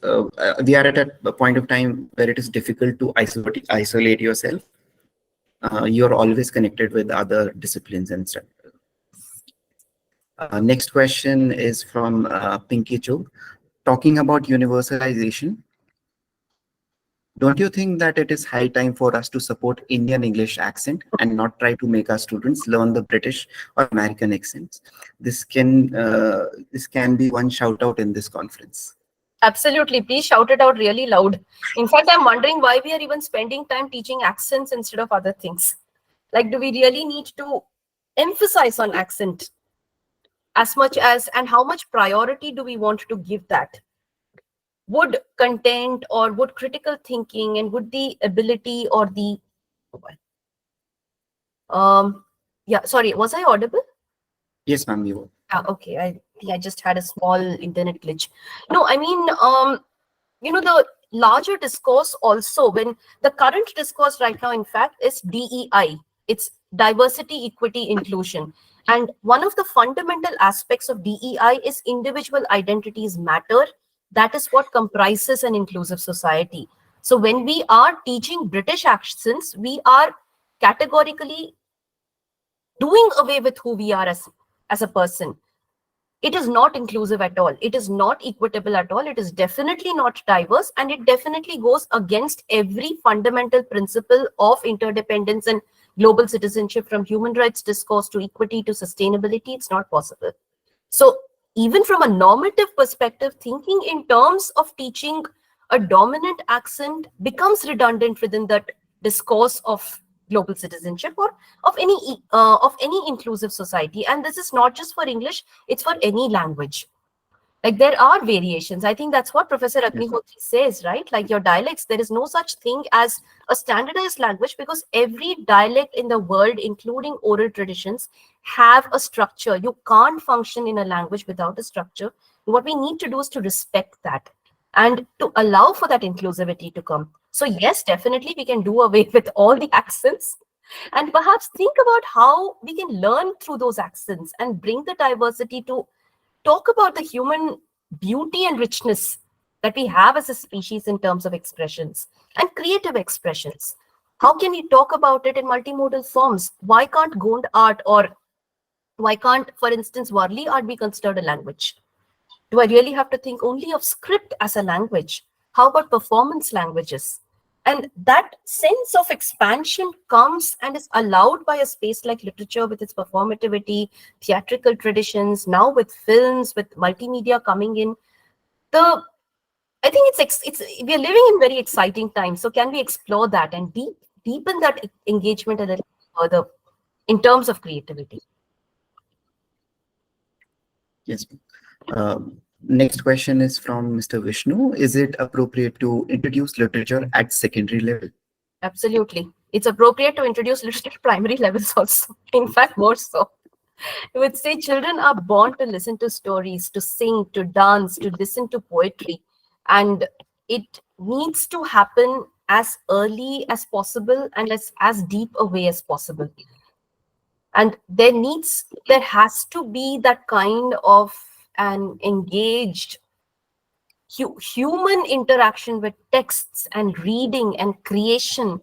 We are at a point of time where it is difficult to isolate yourself. You're always connected with other disciplines and stuff. Next question is from Pinky Chug. Talking about universalization, don't you think that it is high time for us to support Indian English accent and not try to make our students learn the British or American accents? This can be one shout out in this conference. Absolutely. Please shout it out really loud. In fact, I'm wondering why we are even spending time teaching accents instead of other things. Like, do we really need to emphasize on accent as much as, and how much priority do we want to give that? Would content or would critical thinking and would the ability or the yeah, sorry, was I audible? Yes, ma'am, you. Okay, I think I just had a small internet glitch. No, I mean, the larger discourse also, when the current discourse right now, in fact, is DEI. It's diversity, equity, inclusion. And one of the fundamental aspects of DEI is individual identities matter. That is what comprises an inclusive society. So when we are teaching British accents, we are categorically doing away with who we are as a person. It is not inclusive at all. It is not equitable at all. It is definitely not diverse, and it definitely goes against every fundamental principle of interdependence and global citizenship, from human rights discourse to equity to sustainability. It's not possible. So even from a normative perspective, thinking in terms of teaching a dominant accent becomes redundant within that discourse of global citizenship or of any inclusive society. And this is not just for English, it's for any language. Like, there are variations. I think that's what Professor Agnihotri says, right? Like, your dialects, there is no such thing as a standardized language, because every dialect in the world, including oral traditions, have a structure. You can't function in a language without a structure. What we need to do is to respect that and to allow for that inclusivity to come. So yes, definitely we can do away with all the accents and perhaps think about how we can learn through those accents and bring the diversity to talk about the human beauty and richness that we have as a species in terms of expressions and creative expressions. How can we talk about it in multimodal forms? Why can't Gond art, or why can't, for instance, Warli art be considered a language? Do I really have to think only of script as a language? How about performance languages? And that sense of expansion comes and is allowed by a space like literature with its performativity, theatrical traditions, now with films, with multimedia coming in. I think it's we are living in very exciting times. So can we explore that and deepen that engagement a little further in terms of creativity? Yes. Next question is from Mr. Vishnu. Is it appropriate to introduce literature at secondary level? Absolutely. It's appropriate to introduce literature at primary levels also. In fact, more so. I would say children are born to listen to stories, to sing, to dance, to listen to poetry. And it needs to happen as early as possible and as deep a way as possible. And there has to be that kind of an engaged human interaction with texts and reading and creation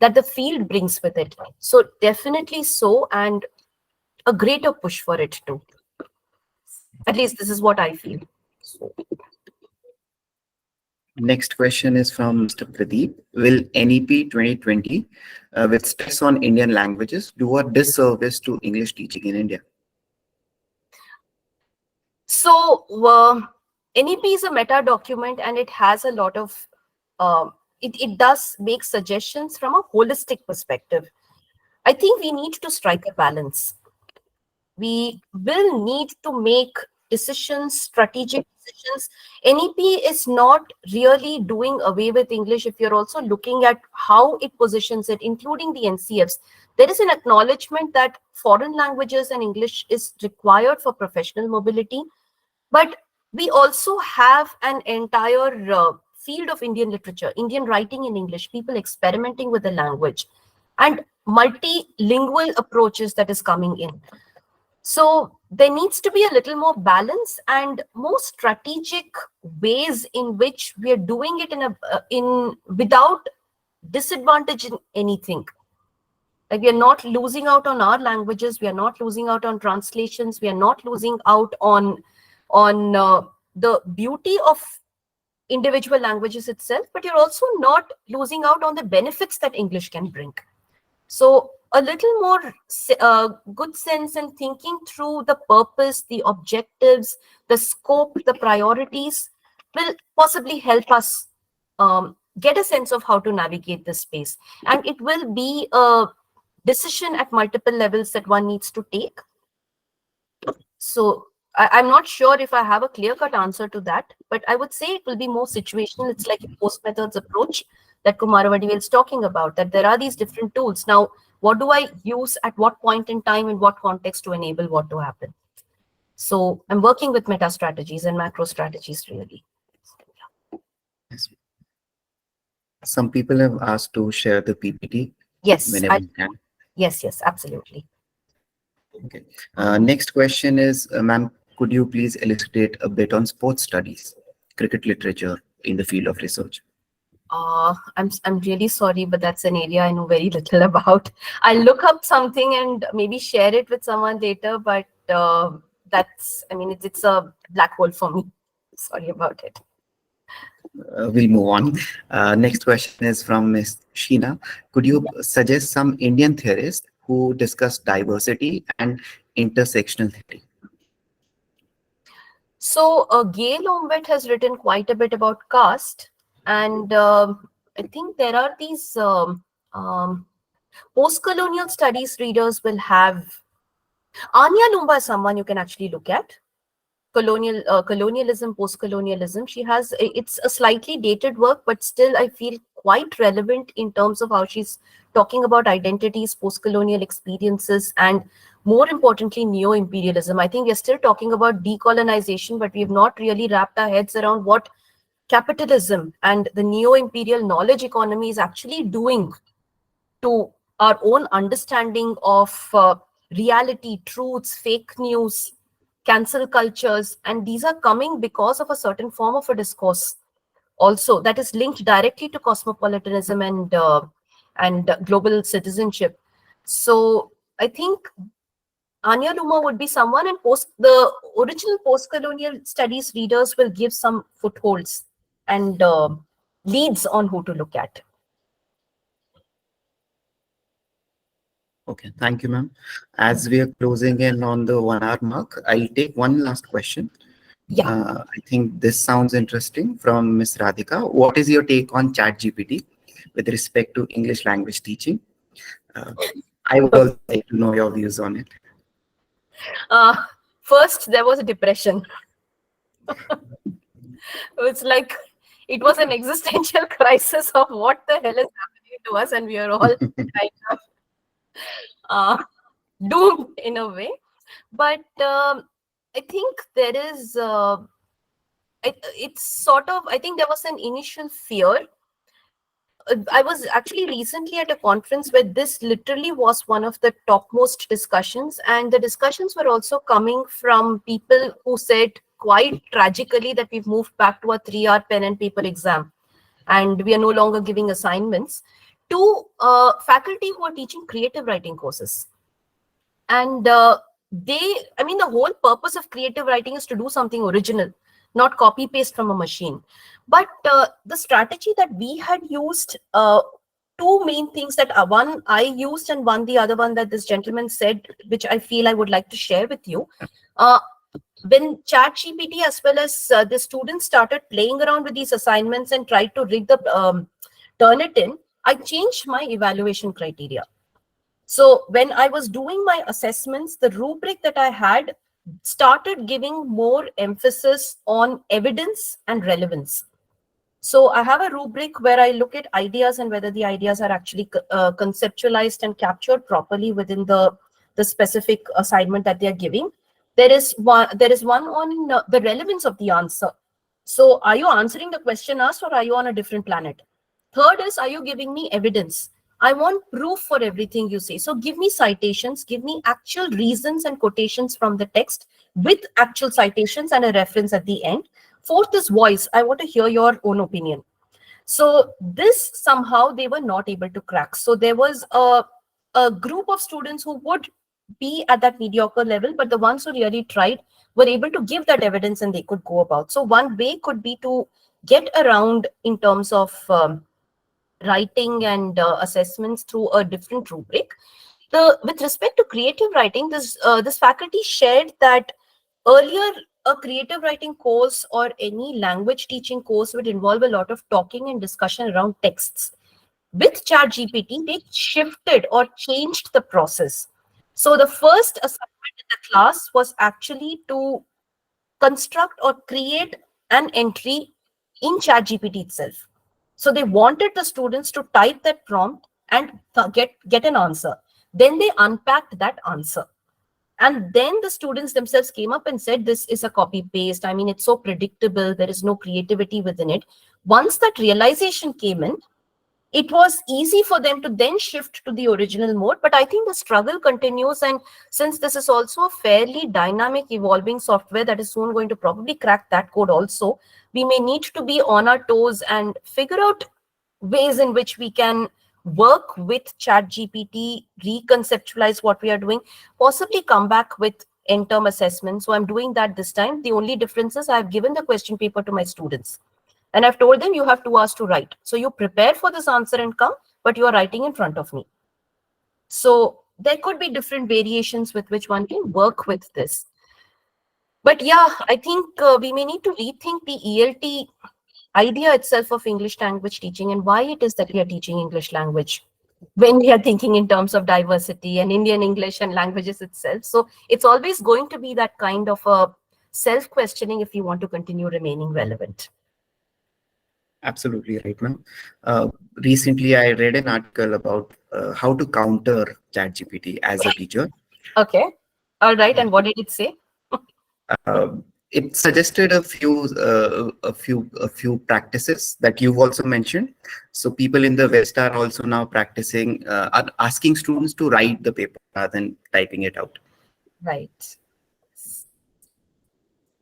that the field brings with it. So definitely so, and a greater push for it too. At least this is what I feel. So, Next question is from Mr. Pradeep. Will NEP 2020, with stress on Indian languages, do a disservice to English teaching in India? so NEP is a meta document and it has a lot of, it does make suggestions from a holistic perspective. I think we need to strike a balance. We will need to make decisions, strategic decisions. NEP is not really doing away with English if you're also looking at how it positions it, including the NCFs. There is an acknowledgement that foreign languages and English is required for professional mobility, but we also have an entire field of Indian literature, Indian writing in English, people experimenting with the language, and multilingual approaches that is coming in. So there needs to be a little more balance and more strategic ways in which we are doing it in without disadvantaging anything. Like, we are not losing out on our languages, we are not losing out on translations, we are not losing out on the beauty of individual languages itself, but you're also not losing out on the benefits that English can bring. So a little more good sense and thinking through the purpose, the objectives, the scope, the priorities will possibly help us get a sense of how to navigate this space. And it will be a decision at multiple levels that one needs to take. So I'm not sure if I have a clear-cut answer to that, but I would say it will be more situational. It's like a post-methods approach that Kumar Vadivel is talking about, that there are these different tools. Now, what do I use at what point in time, in what context to enable what to happen? So I'm working with meta strategies and macro strategies, really. Yes. Some people have asked to share the PPT Yes, whenever you can. yes, absolutely. Okay. Next question is, ma'am, could you please elucidate a bit on sports studies, cricket literature in the field of research? I'm really sorry, but that's an area I know very little about. I'll look up something and maybe share it with someone later, but I mean, it's a black hole for me. Sorry about it. We'll move on. Next question is from Ms. Sheena. Could you suggest some Indian theorists who discuss diversity and intersectional theory? So Gail Ombet has written quite a bit about caste, and I think there are these post-colonial studies readers will have. Anya Lumba is someone you can actually look at. Colonialism, post-colonialism. She has, it's a slightly dated work, but still I feel quite relevant in terms of how she's talking about identities, post-colonial experiences, and more importantly, neo-imperialism. I think we're still talking about decolonization, but we've not really wrapped our heads around what capitalism and the neo-imperial knowledge economy is actually doing to our own understanding of reality, truths, fake news, cancel cultures. And these are coming because of a certain form of a discourse also that is linked directly to cosmopolitanism and global citizenship. So I think Anya Luma would be someone, and the original post-colonial studies readers will give some footholds and leads on who to look at. Okay, thank you, ma'am. As we are closing in on the 1 hour mark, I'll take one last question. Yeah. I think this sounds interesting from Ms. Radhika. What is your take on ChatGPT with respect to English language teaching? I would also like to know your views on it. First, there was a depression. It's like it was an existential crisis of what the hell is happening happening to us, and we are all kind of uh, doomed in a way. But I think there is, it's sort of, I think there was an initial fear. I was actually recently at a conference where this literally was one of the topmost discussions, and the discussions were also coming from people who said quite tragically that we've moved back to a 3-hour pen and paper exam, and we are no longer giving assignments to faculty who are teaching creative writing courses. And I mean, the whole purpose of creative writing is to do something original, not copy paste from a machine. But the strategy that we had used, two main things that one I used and one the other one that this gentleman said, which I feel I would like to share with you. When ChatGPT as well as the students started playing around with these assignments and tried to rig the Turnitin, I changed my evaluation criteria. So when I was doing my assessments, the rubric that I had started giving more emphasis on evidence and relevance. So I have a rubric where I look at ideas and whether the ideas are actually conceptualized and captured properly within the specific assignment that they are giving. There is one on the relevance of the answer. So are you answering the question asked, or are you on a different planet? Third is, are you giving me evidence? I want proof for everything you say. So give me citations, give me actual reasons and quotations from the text with actual citations and a reference at the end. Fourth is voice. I want to hear your own opinion. So this somehow they were not able to crack. So there was a group of students who would be at that mediocre level, but the ones who really tried were able to give that evidence and they could go about. So one way could be to get around in terms of writing and assessments through a different rubric. With respect to creative writing, this faculty shared that earlier a creative writing course or any language teaching course would involve a lot of talking and discussion around texts. With ChatGPT, they shifted or changed the process. So the first assignment in the class was actually to construct or create an entry in ChatGPT itself. So they wanted the students to type that prompt and get an answer. Then they unpacked that answer. And then the students themselves came up and said, this is a copy paste. I mean, it's so predictable. There is no creativity within it. Once that realization came in, it was easy for them to then shift to the original mode. But I think the struggle continues. And since this is also a fairly dynamic, evolving software that is soon going to probably crack that code also, we may need to be on our toes and figure out ways in which we can work with ChatGPT, reconceptualize what we are doing, possibly come back with end-term assessments. So I'm doing that this time. The only difference is I've given the question paper to my students. And I've told them you have 2 hours to write. So you prepare for this answer and come, but you are writing in front of me. So there could be different variations with which one can work with this. But yeah, I think we may need to rethink the ELT idea itself of English language teaching and why it is that we are teaching English language when we are thinking in terms of diversity and Indian English and languages itself. So it's always going to be that kind of a self-questioning if you want to continue remaining relevant. Absolutely right, ma'am. Recently, I read an article about how to counter ChatGPT as a teacher. Okay. All right. And what did it say? It suggested a few practices that you've also mentioned. So people in the West are also now practicing, are asking students to write the paper rather than typing it out. Right.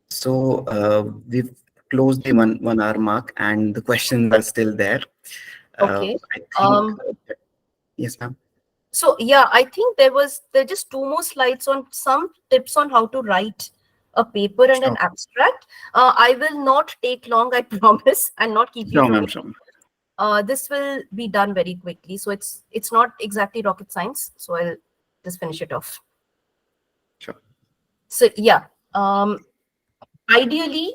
So we've closed the 1 hour mark, and the questions are still there. Okay. I think, yes, ma'am. So yeah, I think there are just 2 more slides on some tips on how to write a paper and an abstract. I will not take long, I promise, and not keep you. This will be done very quickly. So it's not exactly rocket science. So I'll just finish it off. Sure. So yeah, ideally,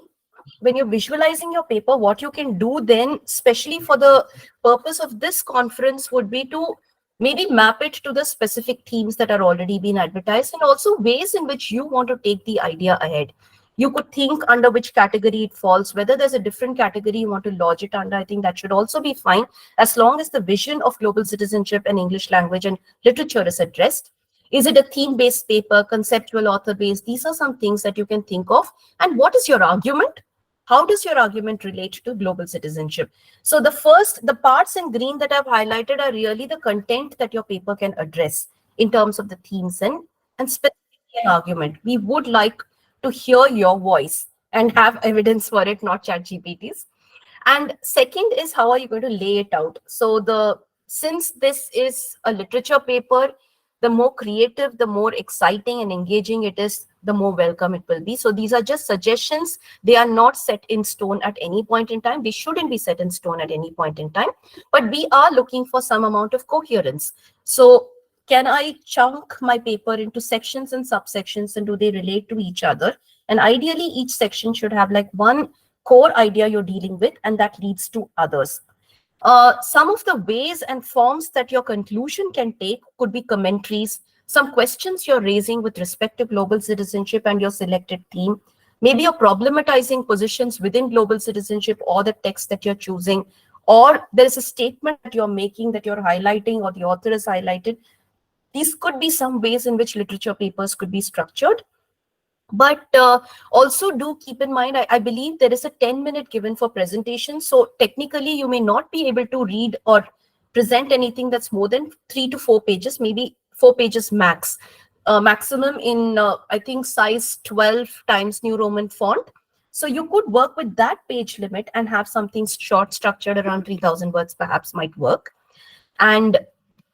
when you're visualizing your paper, what you can do then, especially for the purpose of this conference, would be to maybe map it to the specific themes that are already being advertised and also ways in which you want to take the idea ahead. You could think under which category it falls, whether there's a different category you want to lodge it under. I think that should also be fine, as long as the vision of global citizenship and English language and literature is addressed. Is it a theme-based paper, conceptual, author-based? These are some things that you can think of. And what is your argument? How does your argument relate to global citizenship? So the parts in green that I've highlighted are really the content that your paper can address in terms of the themes and specifically an argument. We would like to hear your voice and have evidence for it, not chat GPTs. And second is, how are you going to lay it out? So since this is a literature paper, the more creative, the more exciting and engaging it is, the more welcome it will be. So these are just suggestions. They are not set in stone at any point in time. They shouldn't be set in stone at any point in time, but we are looking for some amount of coherence. So can I chunk my paper into sections and subsections, and do they relate to each other? And ideally, each section should have like one core idea you're dealing with, and that leads to others. Some of the ways and forms that your conclusion can take could be commentaries, some questions you're raising with respect to global citizenship and your selected theme. Maybe you're problematizing positions within global citizenship or the text that you're choosing, or there is a statement that you're making that you're highlighting or the author is highlighted. These could be some ways in which literature papers could be structured. But also do keep in mind, I believe there is a 10-minute given for presentation. So technically, you may not be able to read or present anything that's more than 3 to 4 pages, maybe 4 pages max. Maximum in, I think, size 12 times New Roman font. So you could work with that page limit and have something short, structured around 3,000 words perhaps might work. And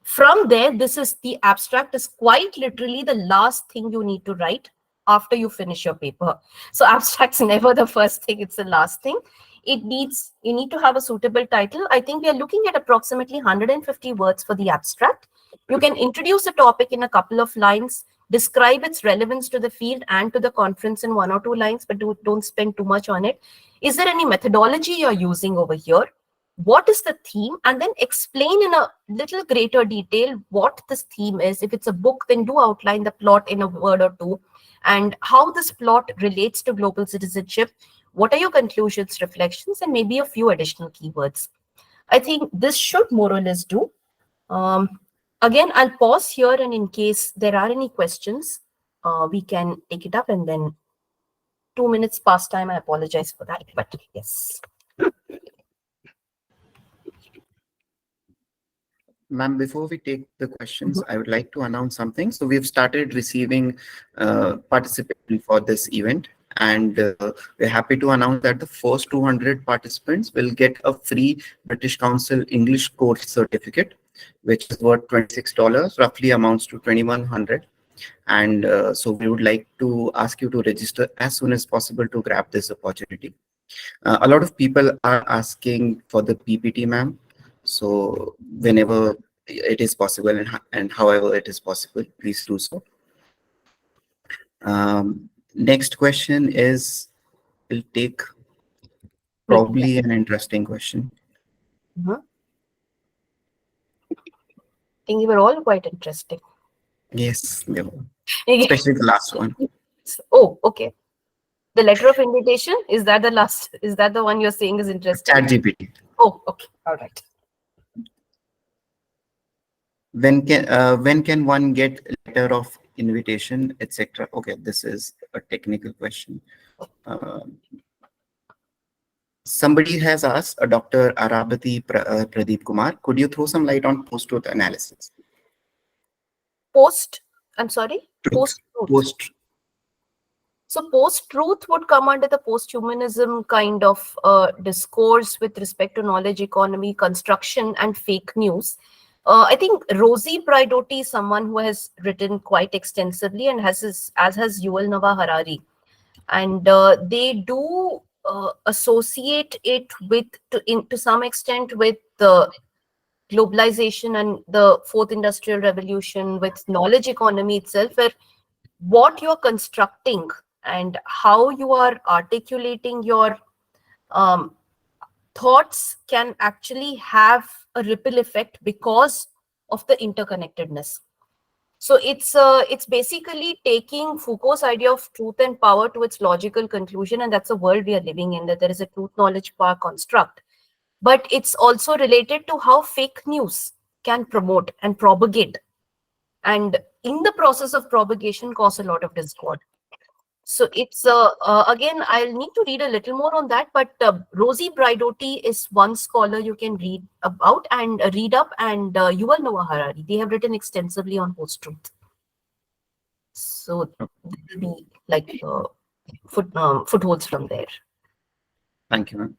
from there, the abstract is quite literally the last thing you need to write after you finish your paper. So abstract's never the first thing, it's the last thing. You need to have a suitable title. I think we are looking at approximately 150 words for the abstract. You can introduce a topic in a couple of lines, describe its relevance to the field and to the conference in 1 or 2 lines, but don't spend too much on it. Is there any methodology you're using over here? What is the theme? And then explain in a little greater detail what this theme is. If it's a book, then do outline the plot in a word or two, and how this plot relates to global citizenship. What are your conclusions, reflections, and maybe a few additional keywords. I think this should more or less do. Again, I'll pause here, and in case there are any questions, we can take it up. And then 2 minutes past time, I apologize for that, but yes. Ma'am, before we take the questions, I would like to announce something. So we've started receiving participation for this event, and we're happy to announce that the first 200 participants will get a free British Council English course certificate, which is worth $26, roughly amounts to 2,100. And so we would like to ask you to register as soon as possible to grab this opportunity. A lot of people are asking for the PPT, ma'am. So whenever it is possible and however it is possible, please do so. Next question is, we'll take probably an interesting question. I think you were all quite interesting. Yes, they were. Especially the last one. Oh, okay. The letter of invitation, is that the last? Is that the one you're saying is interesting? Chat GPT. Oh, okay. All right. When can one get letter of invitation, etc.? Okay, this is a technical question. Somebody has asked, Dr. Arabati Pradeep Kumar, could you throw some light on post-truth analysis? I'm sorry? Post-truth. Post. So post-truth would come under the post-humanism kind of discourse with respect to knowledge economy, construction, and fake news. I think Rosie Braidotti is someone who has written quite extensively and as has Yuval Noah Harari. And they do associate it with, to some extent, with the globalization and the fourth industrial revolution, with knowledge economy itself, where what you're constructing and how you are articulating your thoughts can actually have a ripple effect because of the interconnectedness. So it's basically taking Foucault's idea of truth and power to its logical conclusion, and that's the world we are living in, that there is a truth knowledge power construct. But it's also related to how fake news can promote and propagate, and in the process of propagation cause a lot of discord. So it's again, I'll need to read a little more on that, but Rosie Braidotti is one scholar you can read about and read up, and Yuval Noah Harari. They have written extensively on post-truth. So there will be like footholds from there. Thank you, ma'am.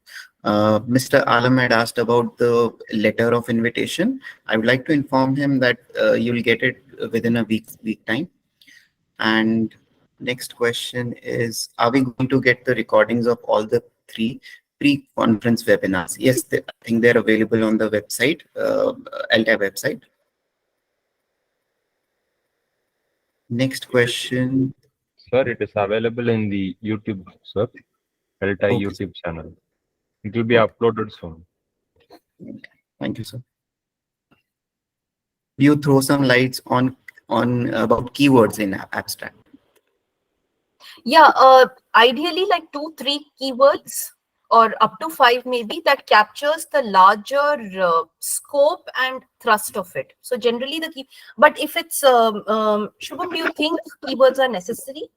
Mr. Alam had asked about the letter of invitation. I would like to inform him that you'll get it within a week time. And next question is, are we going to get the recordings of all the 3 pre-conference webinars? Yes, I think they're available on the website, ELTAI website. Next question. Sir, it is available in the YouTube, sir. ELTAI Okay. YouTube channel. It will be uploaded soon. Thank you, sir. Do you throw some lights on about keywords in abstract? Yeah, ideally like 2-3 keywords or up to 5 maybe, that captures the larger scope and thrust of it. So generally the key, but if it's Shubham, do you think keywords are necessary?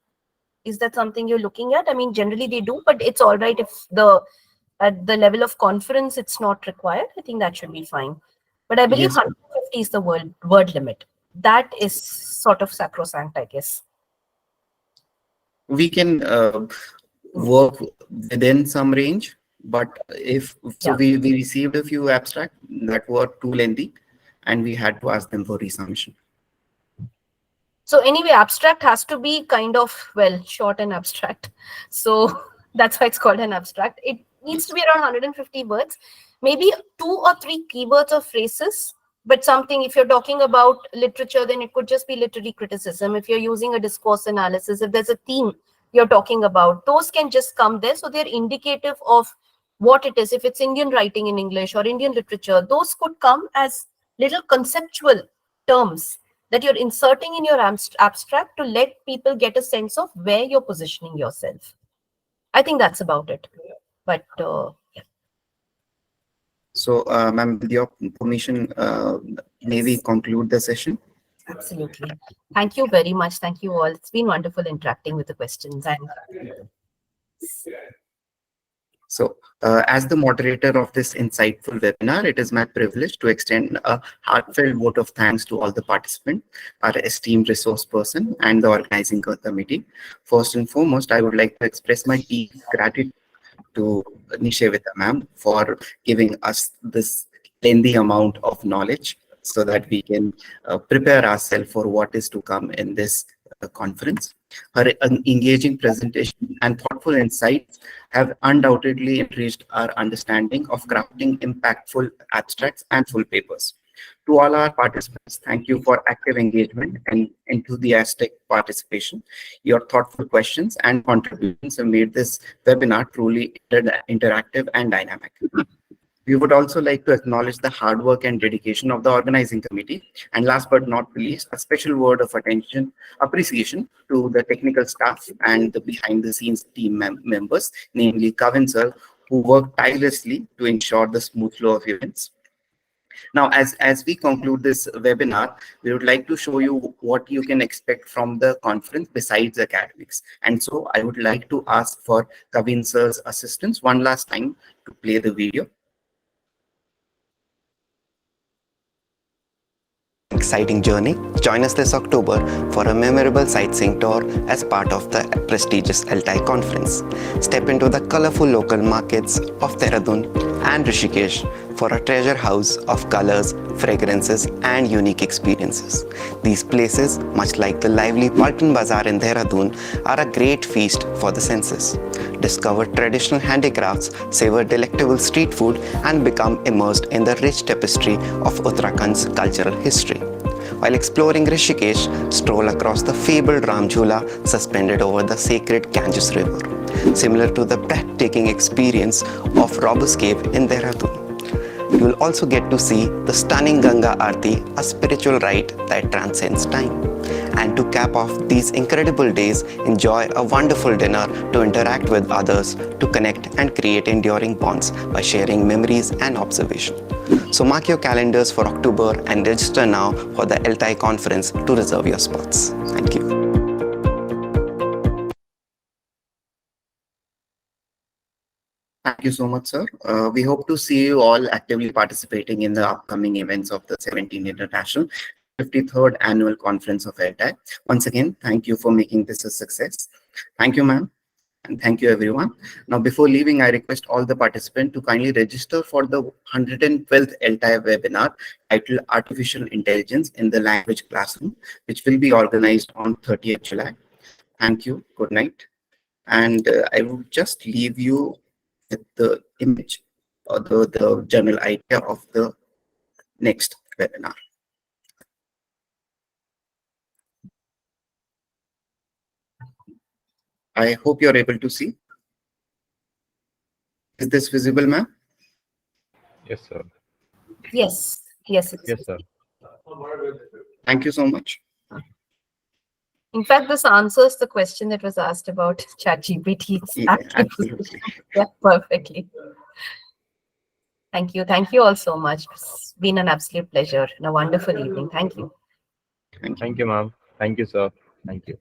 Is that something you're looking at? I mean, generally they do, but it's all right if at the level of conference it's not required. I think that should be fine. But I believe Yes. 150 is the word limit. That is sort of sacrosanct, I guess. We can work within some range, but if so, Yeah. we received a few abstract that were too lengthy, and we had to ask them for resubmission. So anyway, abstract has to be kind of, well, short and abstract. So that's why it's called an abstract. It needs to be around 150 words, maybe 2 or 3 keywords or phrases. But something, if you're talking about literature, then it could just be literary criticism. If you're using a discourse analysis, if there's a theme you're talking about, those can just come there. So they're indicative of what it is. If it's Indian writing in English or Indian literature, those could come as little conceptual terms that you're inserting in your abstract to let people get a sense of where you're positioning yourself. I think that's about it. But yeah. So, ma'am, with your permission, may we conclude the session? Absolutely. Thank you very much. Thank you all. It's been wonderful interacting with the questions. And So, as the moderator of this insightful webinar, it is my privilege to extend a heartfelt vote of thanks to all the participants, our esteemed resource person, and the organizing committee. First and foremost, I would like to express my deep gratitude to Nishevita ma'am for giving us this lengthy amount of knowledge so that we can prepare ourselves for what is to come in this conference. Her engaging presentation and thoughtful insights have undoubtedly enriched our understanding of crafting impactful abstracts and full papers. To all our participants, thank you for active engagement and enthusiastic participation. Your thoughtful questions and contributions have made this webinar truly interactive and dynamic. We would also like to acknowledge the hard work and dedication of the organizing committee. And last but not least, a special word of appreciation to the technical staff and the behind the scenes team members, namely Kavin sir, who worked tirelessly to ensure the smooth flow of events. Now, as we conclude this webinar, we would like to show you what you can expect from the conference besides academics. And so I would like to ask for Kavin sir's assistance one last time to play the video. Exciting journey. Join us this October for a memorable sightseeing tour as part of the prestigious ELTAI conference. Step into the colorful local markets of Dehradun and Rishikesh for a treasure house of colors, fragrances, and unique experiences. These places, much like the lively Paltan Bazaar in Dehradun, are a great feast for the senses. Discover traditional handicrafts, savor delectable street food, and become immersed in the rich tapestry of Uttarakhand's cultural history. While exploring Rishikesh, stroll across the fabled Ram Jhula suspended over the sacred Ganges River, similar to the breathtaking experience of Robber's Cave in Dehradun. You will also get to see the stunning Ganga Aarti, a spiritual rite that transcends time. And to cap off these incredible days, enjoy a wonderful dinner to interact with others, to connect and create enduring bonds by sharing memories and observation. So mark your calendars for October and register now for the ELTAI conference to reserve your spots. Thank you. Thank you so much, sir. We hope to see you all actively participating in the upcoming events of the 17th International 53rd Annual Conference of ELTAI. Once again, thank you for making this a success. Thank you, ma'am. And thank you, everyone. Now, before leaving, I request all the participants to kindly register for the 112th ELTAI webinar titled Artificial Intelligence in the Language Classroom, which will be organized on 30th July. Thank you. Good night. And I will just leave you with the image or the general idea of the next webinar. I hope you're able to see. Is this visible, ma'am? Yes, sir. Yes, yes, it's Yes, sir. Thank you so much. In fact, this answers the question that was asked about ChatGPT. It's Yeah, absolutely absolutely. yeah, perfectly. Thank you. Thank you all so much. It's been an absolute pleasure and a wonderful evening. Thank you. Thank you. Thank you, ma'am. Thank you, sir. Thank you.